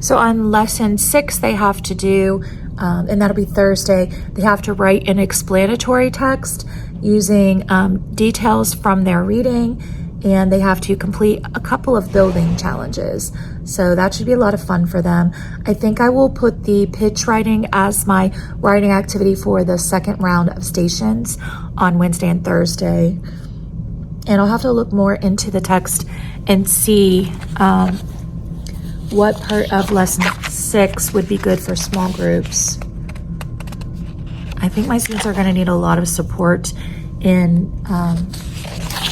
So on lesson 6, they have to do, and that'll be Thursday, they have to write an explanatory text using details from their reading, and they have to complete a couple of building challenges. So that should be a lot of fun for them. I think I will put the pitch writing as my writing activity for the second round of stations on Wednesday and Thursday. And I'll have to look more into the text and see what part of lesson 6 would be good for small groups. I think my students are going to need a lot of support in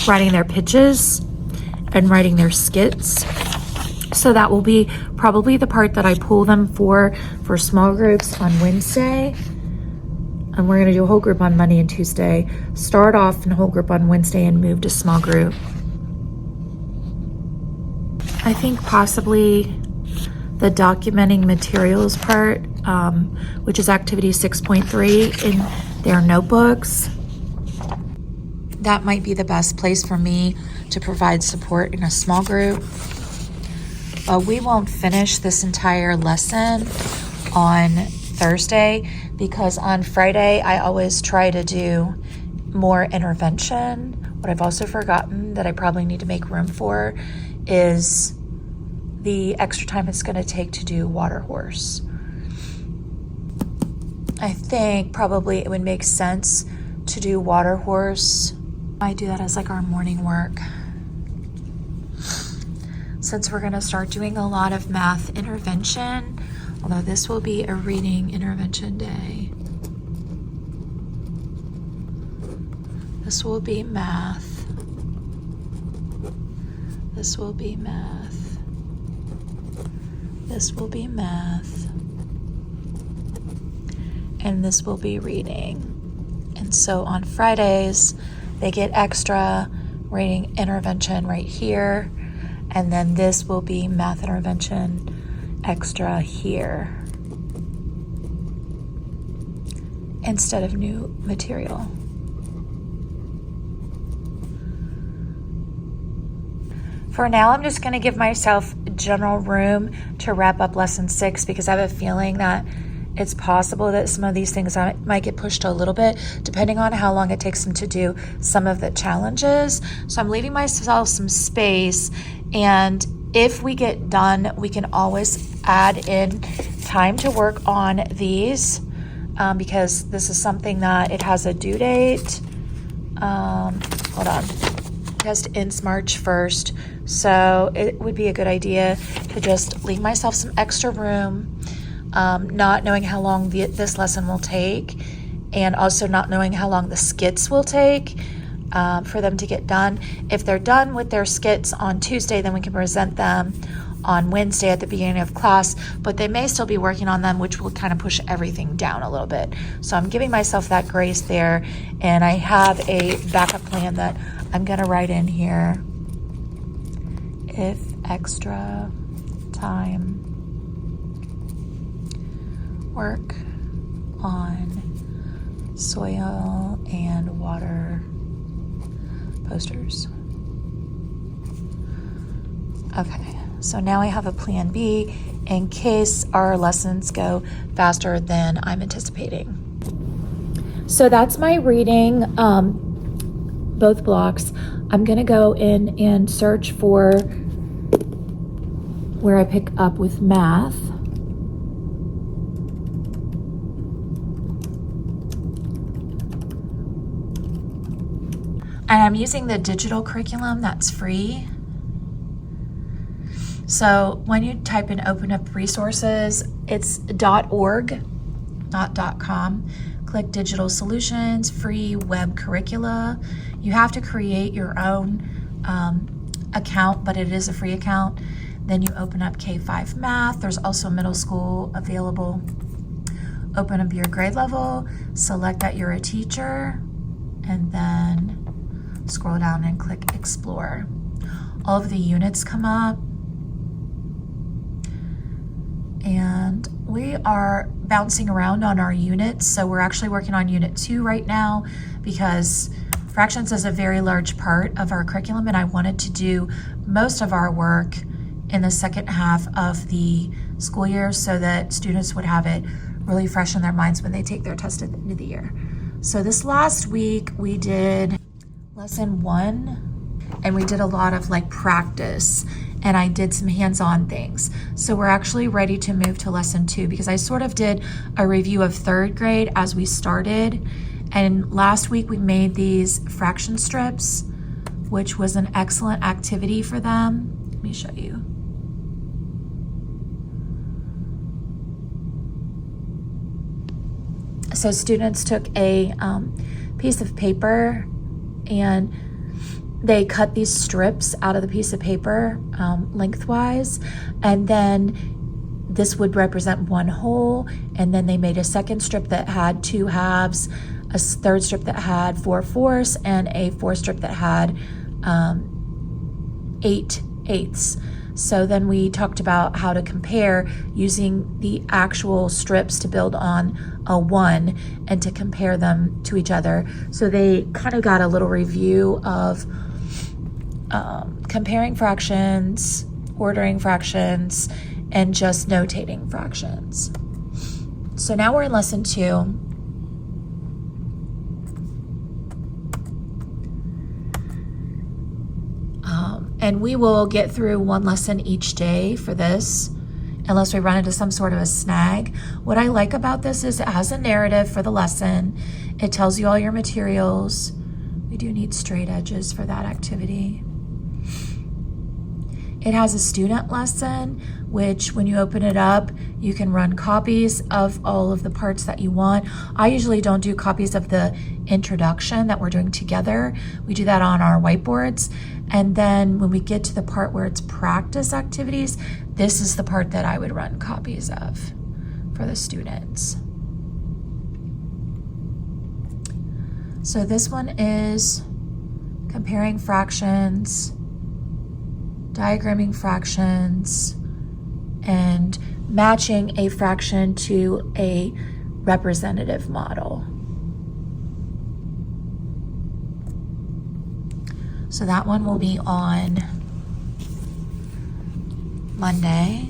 writing their pitches and writing their skits. So that will be probably the part that I pull them for small groups on Wednesday. And we're going to do a whole group on Monday and Tuesday. Start off in a whole group on Wednesday and move to small group. I think possibly the documenting materials part, which is activity 6.3 in their notebooks. That might be the best place for me to provide support in a small group. But we won't finish this entire lesson on Thursday, because on Friday I always try to do more intervention. What I've also forgotten that I probably need to make room for is the extra time it's going to take to do water horse. I think probably it would make sense to do water horse. I do that as like our morning work. Since we're going to start doing a lot of math intervention, although this will be a reading intervention day. This will be math. This will be math. This will be math. And this will be reading. And so on Fridays, they get extra reading intervention right here. And then this will be math intervention extra here instead of new material. For now, I'm just going to give myself general room to wrap up lesson 6 because I have a feeling that it's possible that some of these things might get pushed a little bit depending on how long it takes them to do some of the challenges. So I'm leaving myself some space, and if we get done, we can always add in time to work on these because this is something that it has a due date. Hold on. Test ends March 1st, so it would be a good idea to just leave myself some extra room, not knowing how long this lesson will take, and also not knowing how long the skits will take for them to get done. If they're done with their skits on Tuesday, then we can present them on Wednesday at the beginning of class, but they may still be working on them, which will kind of push everything down a little bit. So I'm giving myself that grace there, and I have a backup plan that I'm going to write in here. If extra time work on soil and water posters. Okay, so now I have a plan B in case our lessons go faster than I'm anticipating. So that's my reading, both blocks. I'm gonna go in and search for where I pick up with math. And I'm using the digital curriculum that's free. So when you type in open up resources, it's .org, not .com. Click digital solutions, free web curricula. You have to create your own account, but it is a free account. Then you open up K5 math. There's also middle school available. Open up your grade level, select that you're a teacher, and then scroll down and click explore. All of the units come up, and we are bouncing around on our units. So we're actually working on unit 2 right now because fractions is a very large part of our curriculum, and I wanted to do most of our work in the second half of the school year so that students would have it really fresh in their minds when they take their test at the end of the year. So this last week we did lesson 1, and we did a lot of like practice, and I did some hands-on things. So we're actually ready to move to lesson 2 because I sort of did a review of 3rd grade as we started. And last week we made these fraction strips, which was an excellent activity for them. Let me show you. So students took a piece of paper and they cut these strips out of the piece of paper lengthwise, and then this would represent one whole, and then they made a second strip that had 2 halves, a third strip that had 4/4, and a fourth strip that had 8/8. So then we talked about how to compare using the actual strips to build on a 1 and to compare them to each other. So they kind of got a little review of comparing fractions, ordering fractions, and just notating fractions. So now we're in lesson 2. And we will get through one lesson each day for this, unless we run into some sort of a snag. What I like about this is it has a narrative for the lesson. It tells you all your materials. We do need straight edges for that activity. It has a student lesson, which when you open it up, you can run copies of all of the parts that you want. I usually don't do copies of the introduction that we're doing together. We do that on our whiteboards. And then when we get to the part where it's practice activities, this is the part that I would run copies of for the students. So this one is comparing fractions, diagramming fractions, and matching a fraction to a representative model. So that one will be on Monday.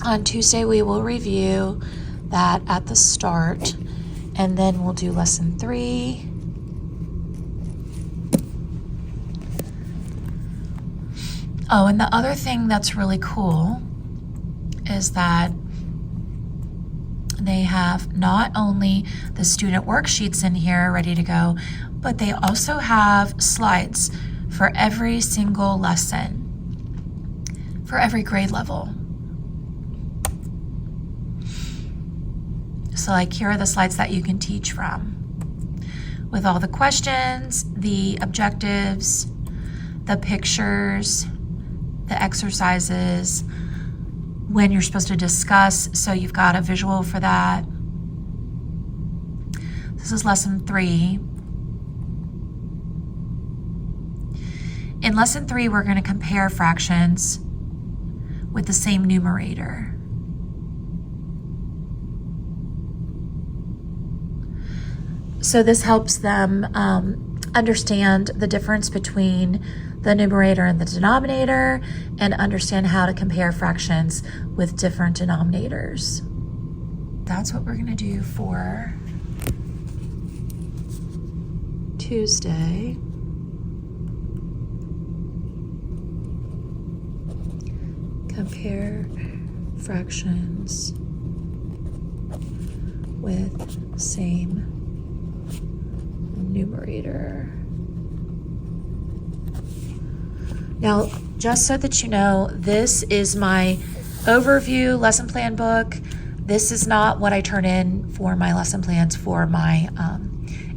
On Tuesday, we will review that at the start, and then we'll do lesson 3. Oh, and the other thing that's really cool is that they have not only the student worksheets in here ready to go, but they also have slides for every single lesson, for every grade level. So like here are the slides that you can teach from, with all the questions, the objectives, the pictures, the exercises, when you're supposed to discuss, so you've got a visual for that. This is lesson 3. In lesson 3, we're going to compare fractions with the same numerator. So this helps them understand the difference between the numerator and the denominator, and understand how to compare fractions with different denominators. That's what we're going to do for Tuesday. Compare fractions with same numerator. Now, just so that you know, this is my overview lesson plan book. This is not what I turn in for my lesson plans for my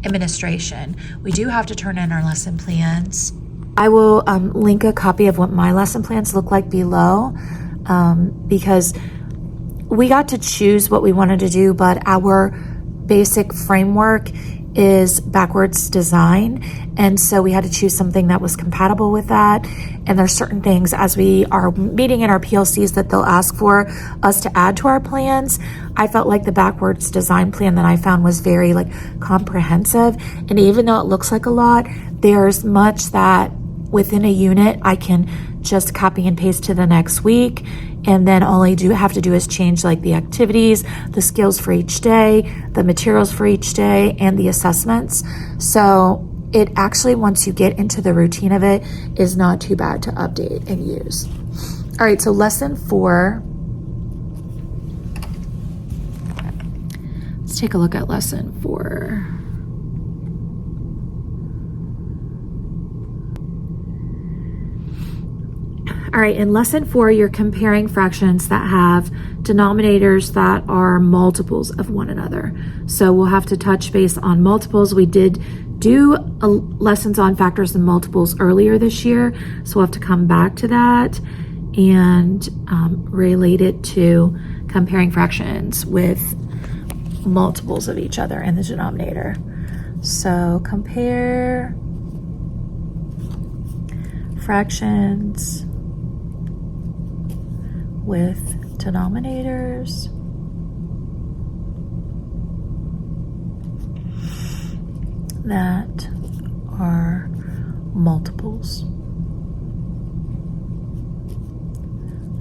administration. We do have to turn in our lesson plans. I will link a copy of what my lesson plans look like below, because we got to choose what we wanted to do, but our basic framework is backwards design, and so we had to choose something that was compatible with that. And there's certain things as we are meeting in our PLCs that they'll ask for us to add to our plans. I felt like the backwards design plan that I found was very comprehensive, and even though it looks like a lot, there's much that within a unit I can just copy and paste to the next week, and then all I have to do is change the activities, the skills for each day, the materials for each day, and the assessments. So it actually, once you get into the routine of it, is not too bad to update and use. All right, so lesson 4. Let's take a look at lesson 4. All right, in lesson 4, you're comparing fractions that have denominators that are multiples of one another. So we'll have to touch base on multiples. We did do lessons on factors and multiples earlier this year, so we'll have to come back to that and relate it to comparing fractions with multiples of each other in the denominator. So compare fractions with denominators. that are multiples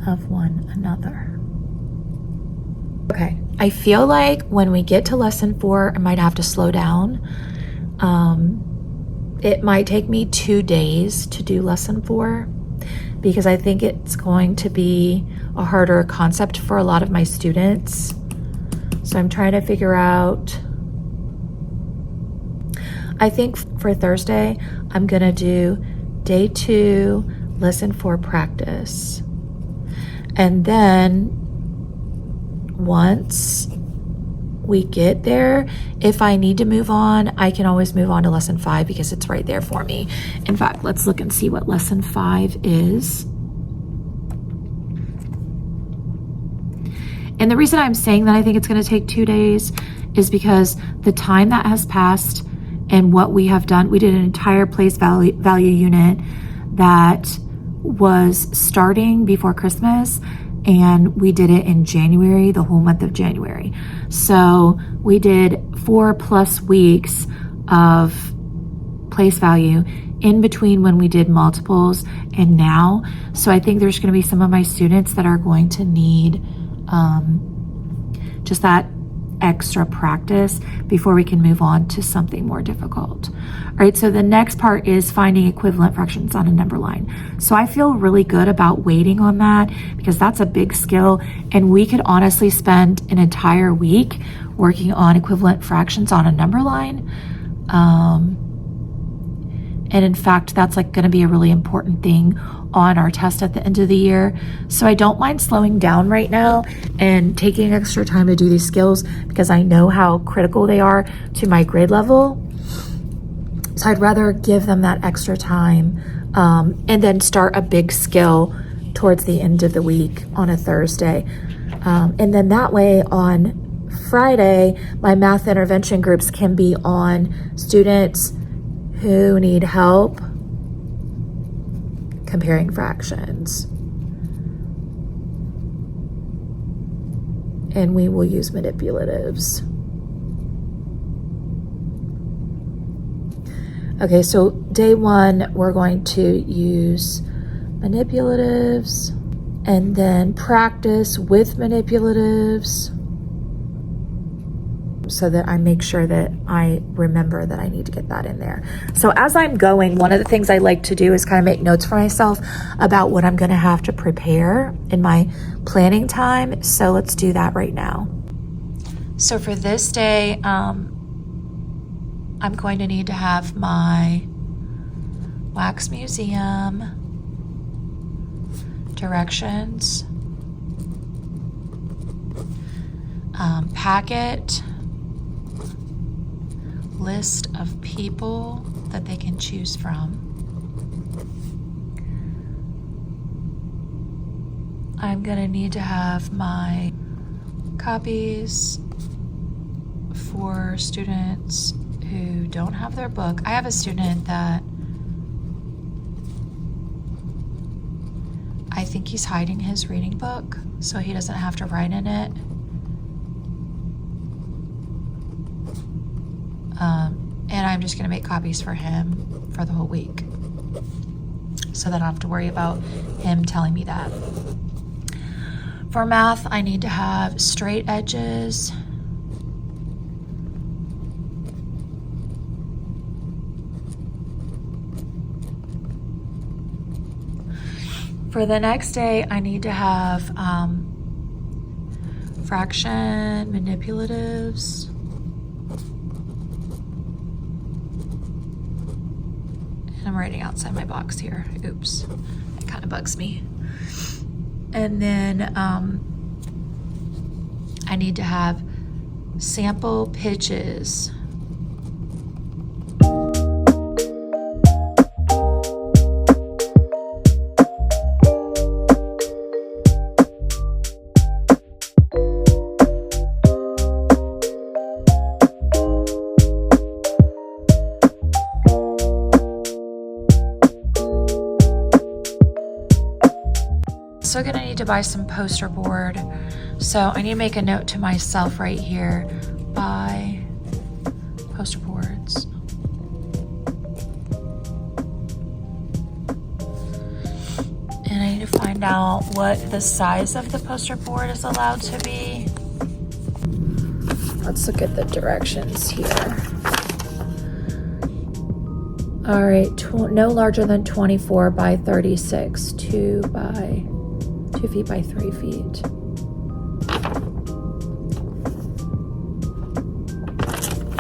of one another. Okay, I feel like when we get to lesson 4, I might have to slow down. It might take me 2 days to do lesson 4 because I think it's going to be a harder concept for a lot of my students. So I'm trying to figure out, I think for Thursday, I'm gonna do day 2, lesson 4 practice. And then once we get there, if I need to move on, I can always move on to lesson 5 because it's right there for me. In fact, let's look and see what lesson 5 is. And the reason I'm saying that I think it's going to take 2 days is because the time that has passed and what we have done, we did an entire place value unit that was starting before Christmas, and we did it in January, the whole month of January. So we did 4+ weeks of place value in between when we did multiples and now. So I think there's going to be some of my students that are going to need just that extra practice before we can move on to something more difficult. All right, so the next part is finding equivalent fractions on a number line. So I feel really good about waiting on that because that's a big skill, and we could honestly spend an entire week working on equivalent fractions on a number line. And in fact, that's like going to be a really important thing on our test at the end of the year. So I don't mind slowing down right now and taking extra time to do these skills because I know how critical they are to my grade level. So I'd rather give them that extra time and then start a big skill towards the end of the week on a Thursday. And then that way on Friday, my math intervention groups can be on students who need help comparing fractions. And we will use manipulatives. Okay, so day 1, we're going to use manipulatives and then practice with manipulatives so that I make sure that I remember that I need to get that in there. So as I'm going, one of the things I like to do is kind of make notes for myself about what I'm going to have to prepare in my planning time. So let's do that right now. So for this day, I'm going to need to have my wax museum, directions, packet, list of people that they can choose from. I'm gonna need to have my copies for students who don't have their book. I have a student that I think he's hiding his reading book so he doesn't have to write in it. And I'm just gonna make copies for him for the whole week so that I don't have to worry about him telling me that. For math, I need to have straight edges, for the next day, I need to have fraction, manipulatives, and I'm writing outside my box here. Oops, it kind of bugs me. And then I need to have sample pitches. So gonna need to buy some poster board. So I need to make a note to myself right here, buy poster boards. need to find out what the size of the poster board is allowed to be. Let's look at the directions here. All right, no larger than 24 by 36, 2 feet by 3 feet.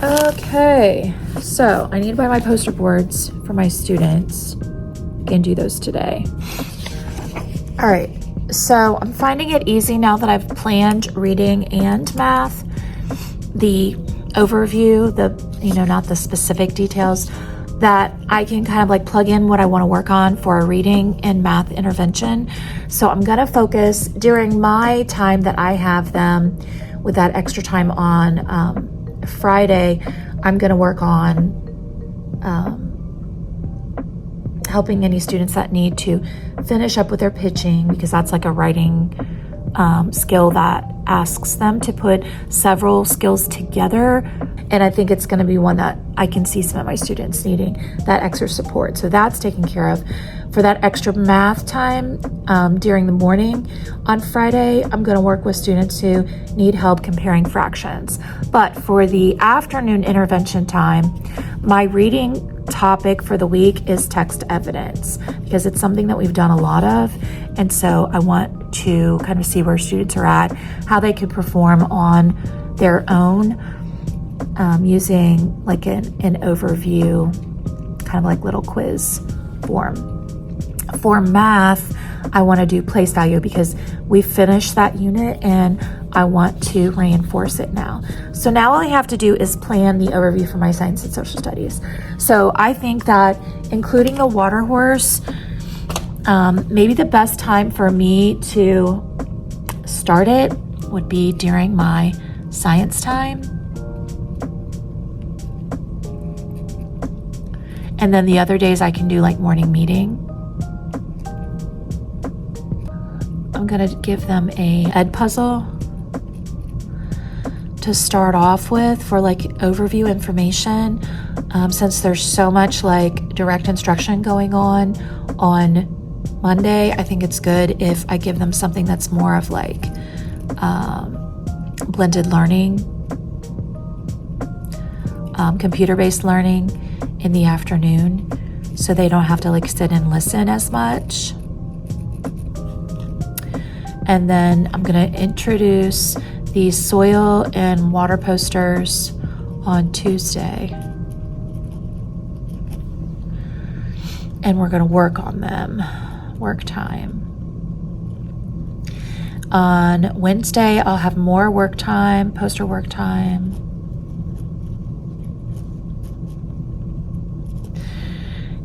Okay, so I need to buy my poster boards for my students and do those today. All right, so I'm finding it easy now that I've planned reading and math. The overview, not the specific details, that I can kind of like plug in what I want to work on for a reading and math intervention. So I'm going to focus during my time that I have them with that extra time on Friday. I'm going to work on helping any students that need to finish up with their pitching, because that's like a writing skill that asks them to put several skills together. And I think it's going to be one that I can see some of my students needing that extra support. So that's taken care of. For that extra math time during the morning on Friday, I'm going to work with students who need help comparing fractions. But for the afternoon intervention time, my reading topic for the week is text evidence, because it's something that we've done a lot of. And so I want to kind of see where students are at, how they could perform on their own, using like an overview, kind of like little quiz form. For math, I want to do place value because we finished that unit and I want to reinforce it now. So now all I have to do is plan the overview for my science and social studies. So I think that including the water horse, maybe the best time for me to start it would be during my science time. And then the other days I can do like morning meeting. I'm gonna give them a ed puzzle to start off with for like overview information. Since there's so much like direct instruction going on Monday, I think it's good if I give them something that's more of like blended learning, computer-based learning in the afternoon, so they don't have to like sit and listen as much. And then I'm going to introduce the soil and water posters on Tuesday. And we're going to work on them, work time. On Wednesday, I'll have more work time, poster work time.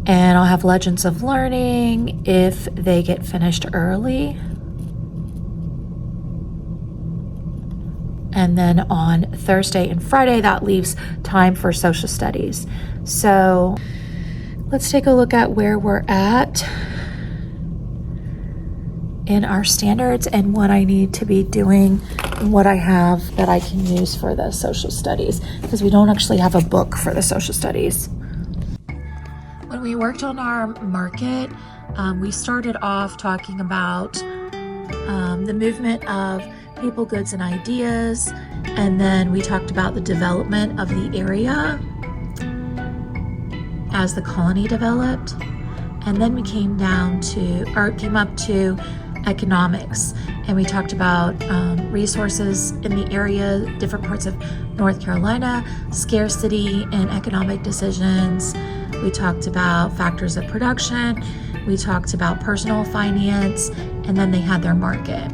And I'll have Legends of Learning if they get finished early. And then on Thursday and Friday, that leaves time for social studies. So let's take a look at where we're at in our standards and what I need to be doing and what I have that I can use for the social studies, because we don't actually have a book for the social studies. When we worked on our market, we started off talking about the movement of people, goods, and ideas, and then we talked about the development of the area as the colony developed, and then we came up to economics, and we talked about resources in the area, different parts of North Carolina, scarcity and economic decisions. We talked about factors of production, we talked about personal finance, and then they had their market.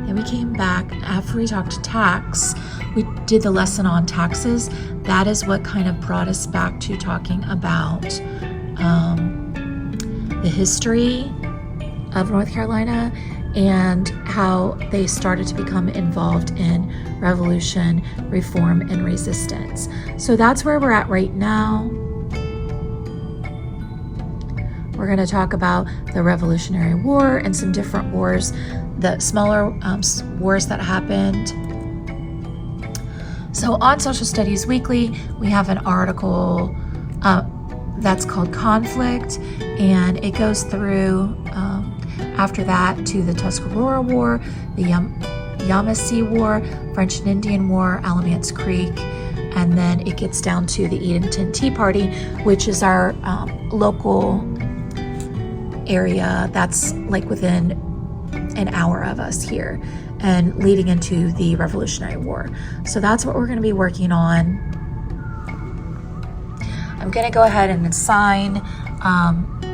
Then we came back after we talked tax. We did the lesson on taxes. That is what kind of brought us back to talking about the history of North Carolina and how they started to become involved in revolution, reform, and resistance. So that's where we're at right now. We're going to talk about the Revolutionary War and some different wars, the smaller wars that happened. So on Social Studies Weekly, we have an article that's called Conflict, and it goes through After that, to the Tuscarora War, the Yamasee War, French and Indian War, Alamance Creek, and then it gets down to the Edenton Tea Party, which is our local area that's like within an hour of us here and leading into the Revolutionary War. So that's what we're going to be working on. I'm going to go ahead and assign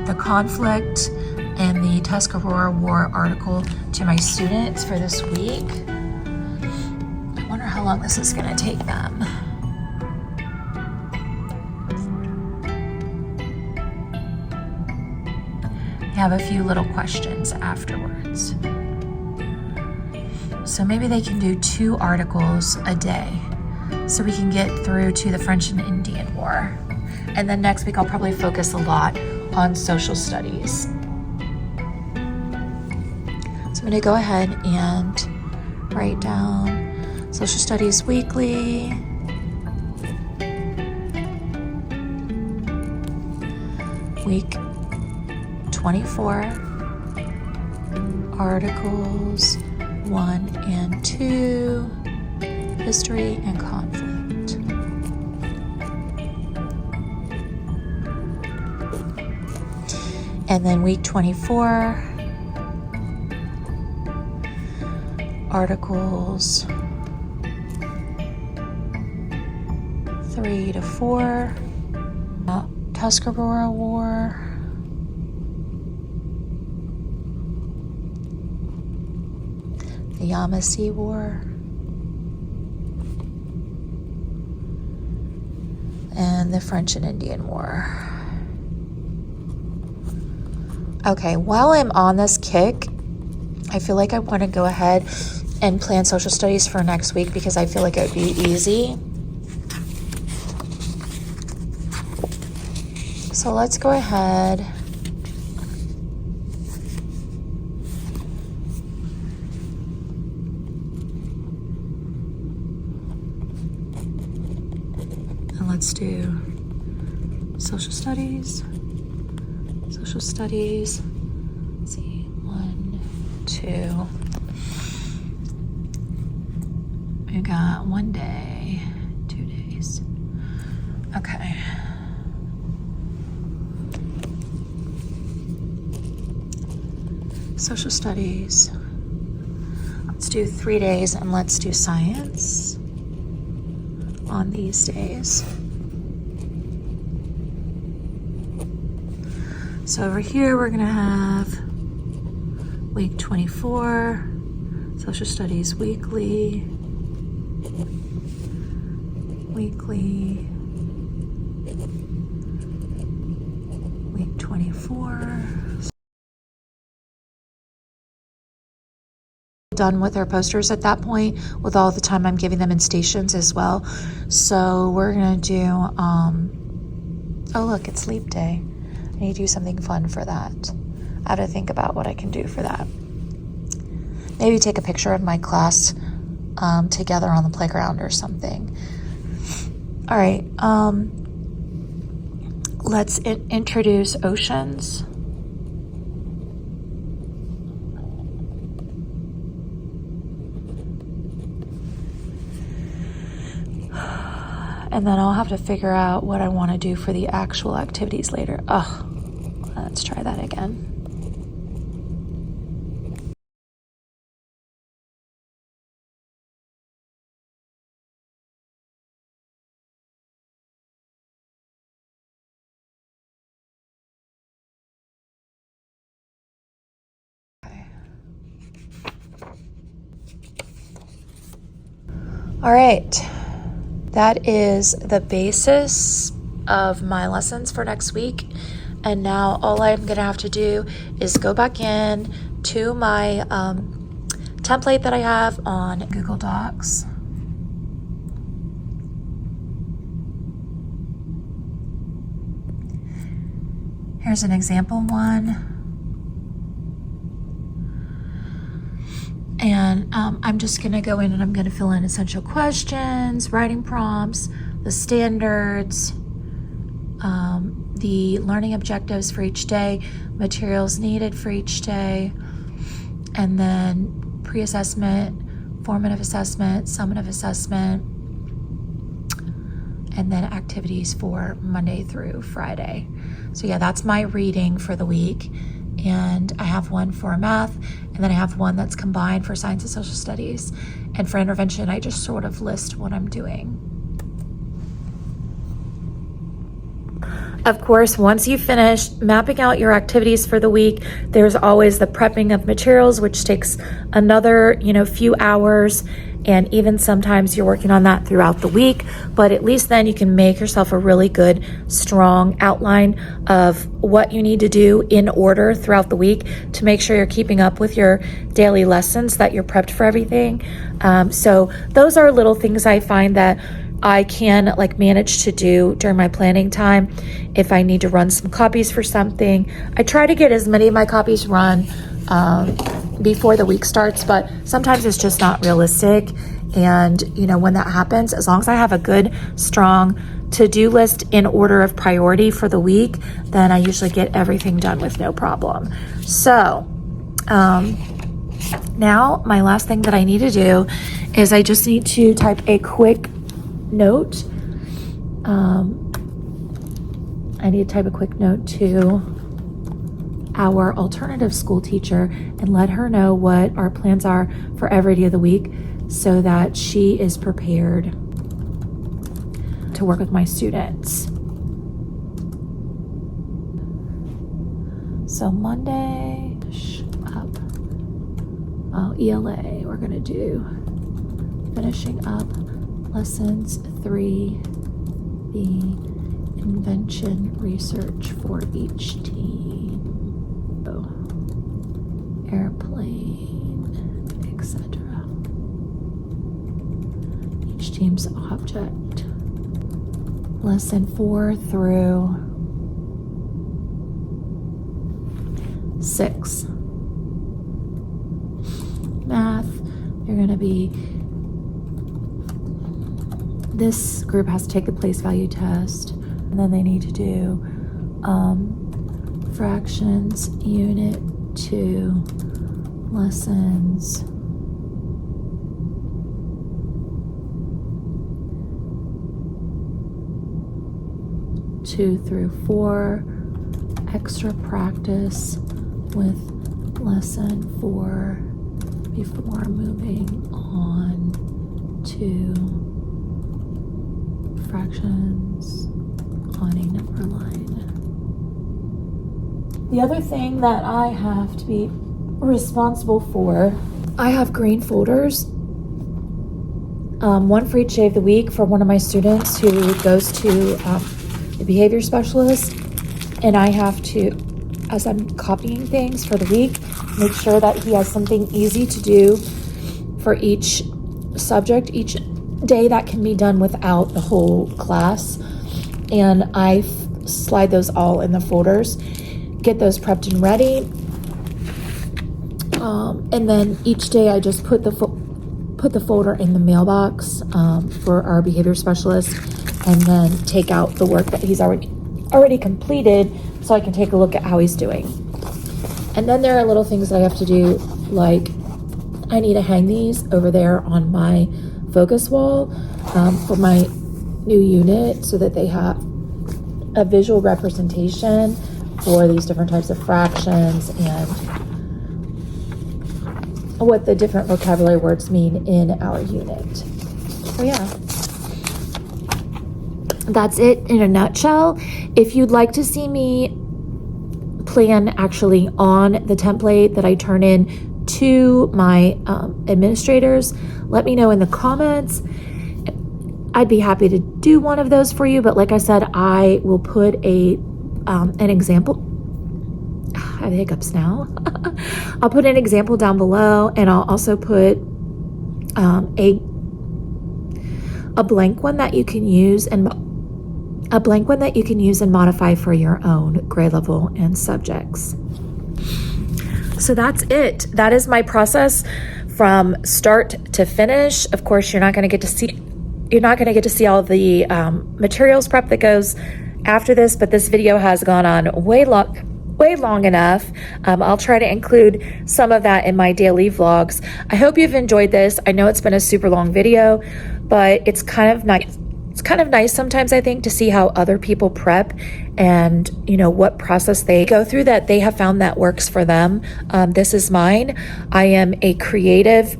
the conflict and the Tuscarora War article to my students for this week. I wonder how long this is going to take them. I have a few little questions afterwards. So maybe they can do 2 articles a day so we can get through to the French and Indian War. And then next week I'll probably focus a lot on social studies. So I'm going to go ahead and write down Social Studies Weekly, week 24, articles 1 and 2, history and conflict. And then week 24, articles 3 to 4, Tuscarora War, the Yamasee War, and the French and Indian War. Okay, while I'm on this kick, I feel like I want to go ahead and plan social studies for next week because I feel like it would be easy. So let's go ahead and let's do social studies. Social studies. Let's see, 1, 2. We got 1 day, 2 days. Okay. Social studies. Let's do 3 days and let's do science on these days. So over here we're going to have week 24, Social Studies Weekly, week 24. Done with our posters at that point with all the time I'm giving them in stations as well. So we're going to do, oh look, it's leap day. I need to do something fun for that. I have to think about what I can do for that. Maybe take a picture of my class together on the playground or something. All right, let's introduce oceans. And then I'll have to figure out what I want to do for the actual activities later. Let's try that again. Okay. All right. That is the basis of my lessons for next week. And now all I'm going to have to do is go back in to my template that I have on Google Docs. Here's an example one. And I'm just going to go in and I'm going to fill in essential questions, writing prompts, the standards, the learning objectives for each day, materials needed for each day, and then pre-assessment, formative assessment, summative assessment, and then activities for Monday through Friday. So yeah, that's my reading for the week. And I have one for math, and then I have one that's combined for science and social studies. And for intervention, I just sort of list what I'm doing. Of course, once you finish mapping out your activities for the week, there's always the prepping of materials, which takes another, few hours. And even sometimes you're working on that throughout the week, but at least then you can make yourself a really good, strong outline of what you need to do in order throughout the week to make sure you're keeping up with your daily lessons, that you're prepped for everything. So those are little things I find that I can manage to do during my planning time. If I need to run some copies for something, I try to get as many of my copies run before the week starts, but sometimes it's just not realistic. And when that happens, as long as I have a good, strong to-do list in order of priority for the week, then I usually get everything done with no problem. So now my last thing that I need to do is I just need to type a quick note. I need to type a quick note to our alternative school teacher and let her know what our plans are for every day of the week so that she is prepared to work with my students. So Monday, ELA, we're gonna do finishing up lessons 3B, invention research for each team. Airplane, etc. Each team's object. Lesson 4 through 6. Math, you're going to be, this group has to take the place value test, and then they need to do fractions, unit 2, lessons 2 through 4, extra practice with lesson 4 before moving on to fractions on a number line. The other thing that I have to be responsible for, I have green folders, one for each day of the week for one of my students who goes to the behavior specialist, and I have to, as I'm copying things for the week, make sure that he has something easy to do for each subject each day that can be done without the whole class, and I slide those all in the folders, get those prepped and ready. And then each day I just put the folder in the mailbox for our behavior specialist, and then take out the work that he's already completed so I can take a look at how he's doing. And then there are little things that I have to do, like I need to hang these over there on my focus wall for my new unit so that they have a visual representation for these different types of fractions and what the different vocabulary words mean in our unit. So yeah, that's it in a nutshell. If you'd like to see me plan actually on the template that I turn in to my administrators, let me know in the comments. I'd be happy to do one of those for you, but like I said, I will put an example. I have hiccups now. I'll put an example down below, and I'll also put a blank one that you can use and modify for your own grade level and subjects. So that's it. That is my process from start to finish. Of course, you're not going to get to see all the materials prep that goes after this, but this video has gone on way way long enough. I'll try to include some of that in my daily vlogs. I hope you've enjoyed this. I know it's been a super long video, but it's kind of nice. It's kind of nice sometimes, I think, to see how other people prep and, what process they go through that they have found that works for them. This is mine. I am a creative,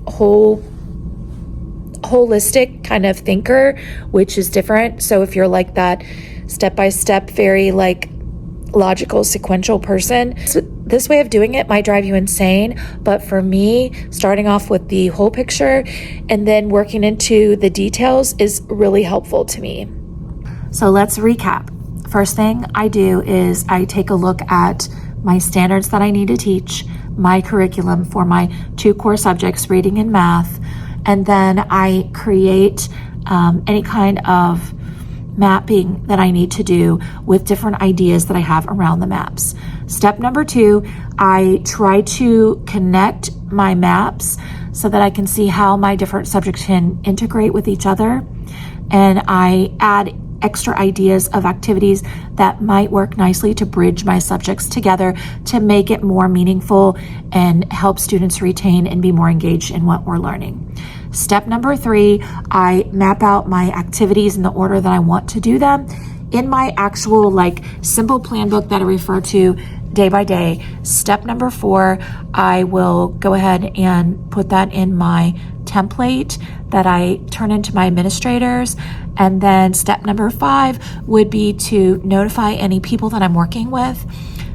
holistic kind of thinker, which is different. So if you're like that step-by-step, very logical, sequential person, this way of doing it might drive you insane. But for me, starting off with the whole picture and then working into the details is really helpful to me. So let's recap. First thing I do is I take a look at my standards that I need to teach, my curriculum for my 2 core subjects, reading and math, and then I create any kind of mapping that I need to do with different ideas that I have around the maps. Step number 2, I try to connect my maps so that I can see how my different subjects can integrate with each other. And I add extra ideas of activities that might work nicely to bridge my subjects together to make it more meaningful and help students retain and be more engaged in what we're learning. Step number 3, I map out my activities in the order that I want to do them in my actual simple plan book that I refer to day by day. Step number 4, I will go ahead and put that in my template that I turn into my administrators. And then step number 5 would be to notify any people that I'm working with.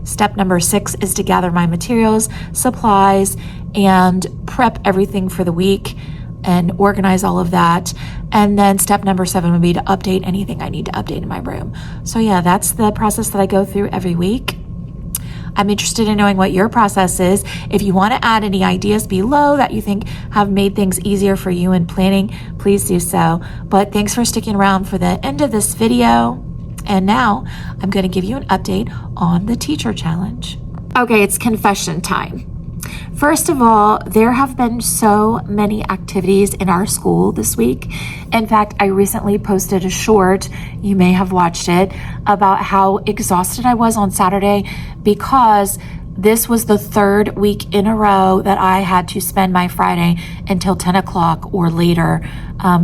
Step number 6 is to gather my materials, supplies, and prep everything for the week and organize all of that. And then step number 7 would be to update anything I need to update in my room. So yeah, that's the process that I go through every week. I'm interested in knowing what your process is. If you want to add any ideas below that you think have made things easier for you in planning, please do so. But thanks for sticking around for the end of this video. And now I'm going to give you an update on the teacher challenge. Okay, it's confession time. First of all, there have been so many activities in our school this week. In fact, I recently posted a short, you may have watched it, about how exhausted I was on Saturday because this was the 3rd week in a row that I had to spend my Friday until 10 o'clock or later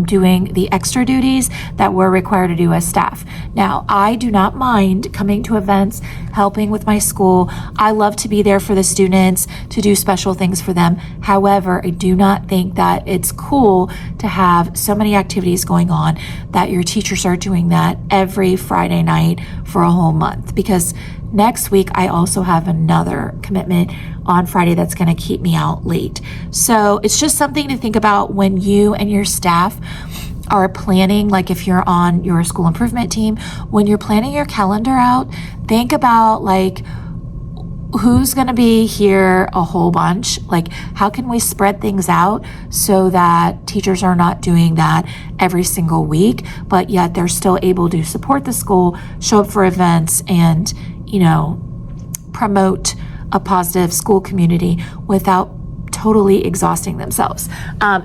doing the extra duties that we're required to do as staff. Now, I do not mind coming to events, helping with my school. I love to be there for the students, to do special things for them. However, I do not think that it's cool to have so many activities going on that your teachers are doing that every Friday night for a whole month, because next week, I also have another commitment on Friday that's going to keep me out late. So it's just something to think about when you and your staff are planning, if you're on your school improvement team, when you're planning your calendar out, think about who's going to be here a whole bunch. How can we spread things out so that teachers are not doing that every single week, but yet they're still able to support the school, show up for events, and promote a positive school community without totally exhausting themselves.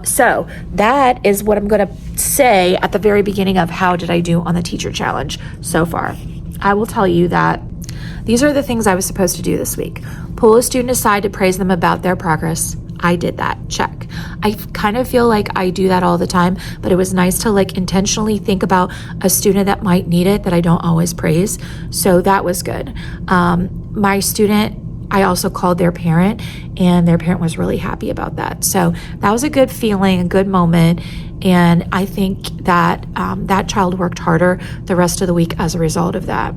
So that is what I'm going to say at the very beginning of how did I do on the teacher challenge so far. I will tell you that these are the things I was supposed to do this week. Pull a student aside to praise them about their progress. I did that. Check. I kind of feel like I do that all the time, but it was nice to intentionally think about a student that might need it that I don't always praise. So that was good. My student, I also called their parent, and their parent was really happy about that. So that was a good feeling, a good moment. And I think that that child worked harder the rest of the week as a result of that.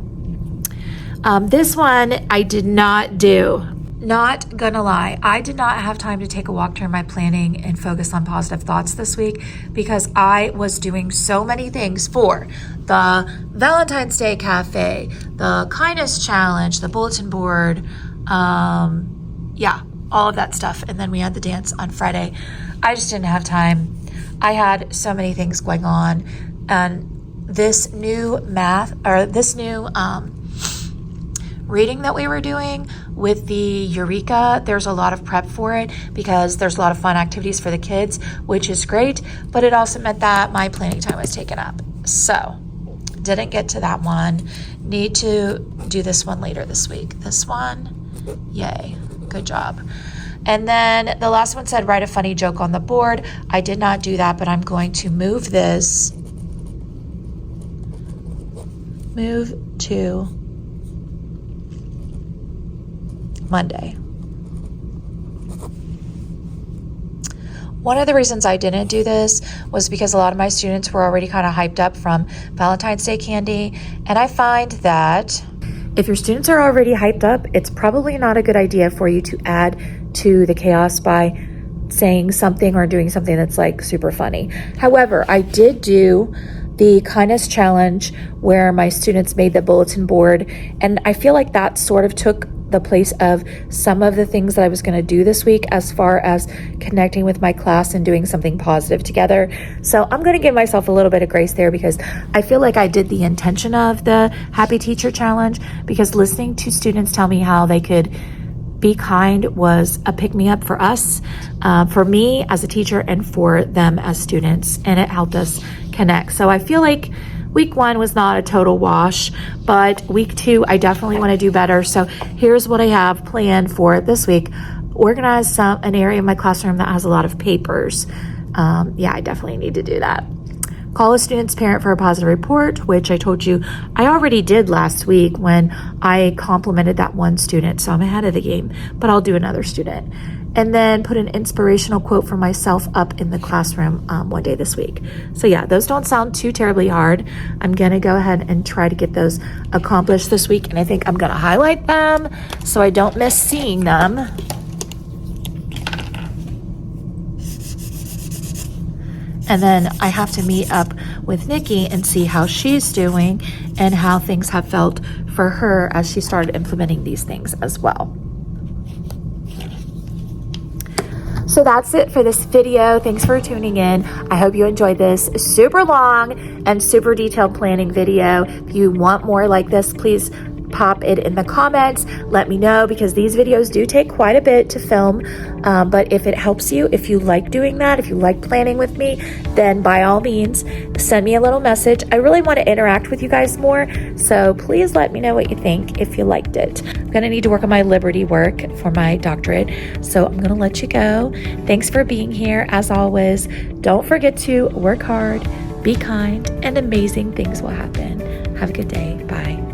This one I did not do. Not gonna lie, I did not have time to take a walk during my planning and focus on positive thoughts this week because I was doing so many things for the Valentine's Day Cafe, the Kindness Challenge, the bulletin board, all of that stuff. And then we had the dance on Friday. I just didn't have time. I had so many things going on. And this new reading that we were doing with the Eureka, there's a lot of prep for it because there's a lot of fun activities for the kids, which is great, but it also meant that my planning time was taken up. So Didn't get to that one. Need to do this one later this week. This one, yay, good job. And then the last one said, write a funny joke on the board. I did not do that, but I'm going to move this. Move to Monday. One of the reasons I didn't do this was because a lot of my students were already kind of hyped up from Valentine's Day candy. And I find that if your students are already hyped up, it's probably not a good idea for you to add to the chaos by saying something or doing something that's like super funny. However, I did do the kindness challenge where my students made the bulletin board, and I feel like that sort of took the place of some of the things that I was going to do this week as far as connecting with my class and doing something positive together. So I'm going to give myself a little bit of grace there because I feel like I did the intention of the Happy Teacher Challenge, because listening to students tell me how they could be kind was a pick-me-up for us, for me as a teacher and for them as students, and it helped us connect. So I feel like week 1 was not a total wash, but week 2, I definitely want to do better. So here's what I have planned for this week. Organize an area of my classroom that has a lot of papers. Yeah, I definitely need to do that. Call a student's parent for a positive report, which I told you I already did last week when I complimented that one student. So I'm ahead of the game, but I'll do another student. And then put an inspirational quote for myself up in the classroom one day this week. So yeah, those don't sound too terribly hard. I'm gonna go ahead and try to get those accomplished this week. And I think I'm gonna highlight them so I don't miss seeing them. And then I have to meet up with Nikki and see how she's doing and how things have felt for her as she started implementing these things as well. So that's it for this video. Thanks for tuning in. I hope you enjoyed this super long and super detailed planning video. If you want more like this, please pop it in the comments. Let me know, because these videos do take quite a bit to film. But if it helps you, if you like doing that, if you like planning with me, then by all means, send me a little message. I really want to interact with you guys more. So please let me know what you think if you liked it. I'm going to need to work on my Liberty work for my doctorate. So I'm going to let you go. Thanks for being here. As always, don't forget to work hard, be kind, and amazing things will happen. Have a good day. Bye.